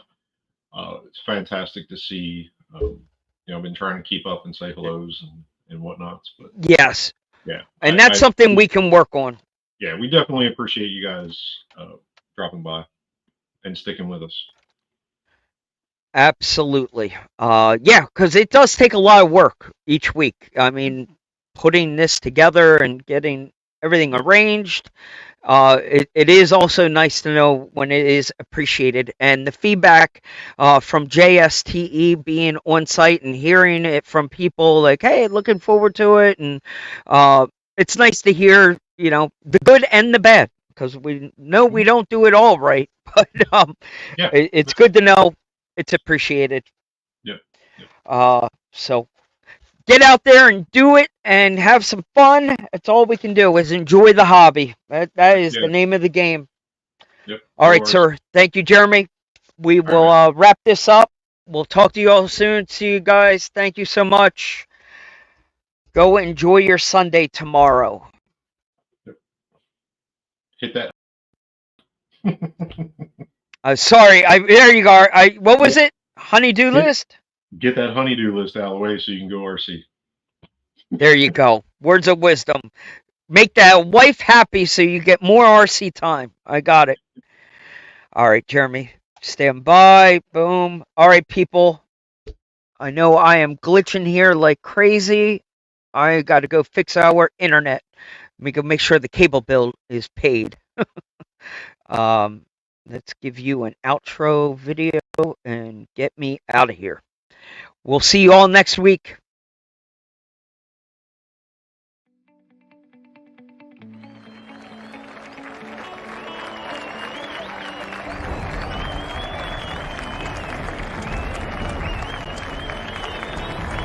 It's fantastic to see. I've been trying to keep up and say hellos and whatnots, but Yes. yeah. And that's something we can work on. Yeah, we definitely appreciate you guys dropping by and sticking with us. Absolutely. Because it does take a lot of work each week. I mean, putting this together and getting everything arranged. It is also nice to know when it is appreciated. And the feedback from JSTE being on site and hearing it from people like, hey, looking forward to it. And it's nice to hear, the good and the bad, because we know we don't do it all right. But Yeah. it's good to know it's appreciated. Yep. So get out there and do it and have some fun. That's all we can do is enjoy the hobby. That is the name of the game. Yep. All right, sir. Thank you, Jeremy. We will wrap this up. We'll talk to you all soon. See you guys. Thank you so much. Go enjoy your Sunday tomorrow. Yep. Hit that. Sorry. There you go. What was it? Honeydew list? Get that honeydew list out of the way so you can go RC. There you go. Words of wisdom. Make that wife happy so you get more RC time. I got it. All right, Jeremy. Stand by. Boom. All right, people. I know I am glitching here like crazy. I got to go fix our internet. We can make sure the cable bill is paid. Let's give you an outro video and get me out of here. We'll see you all next week.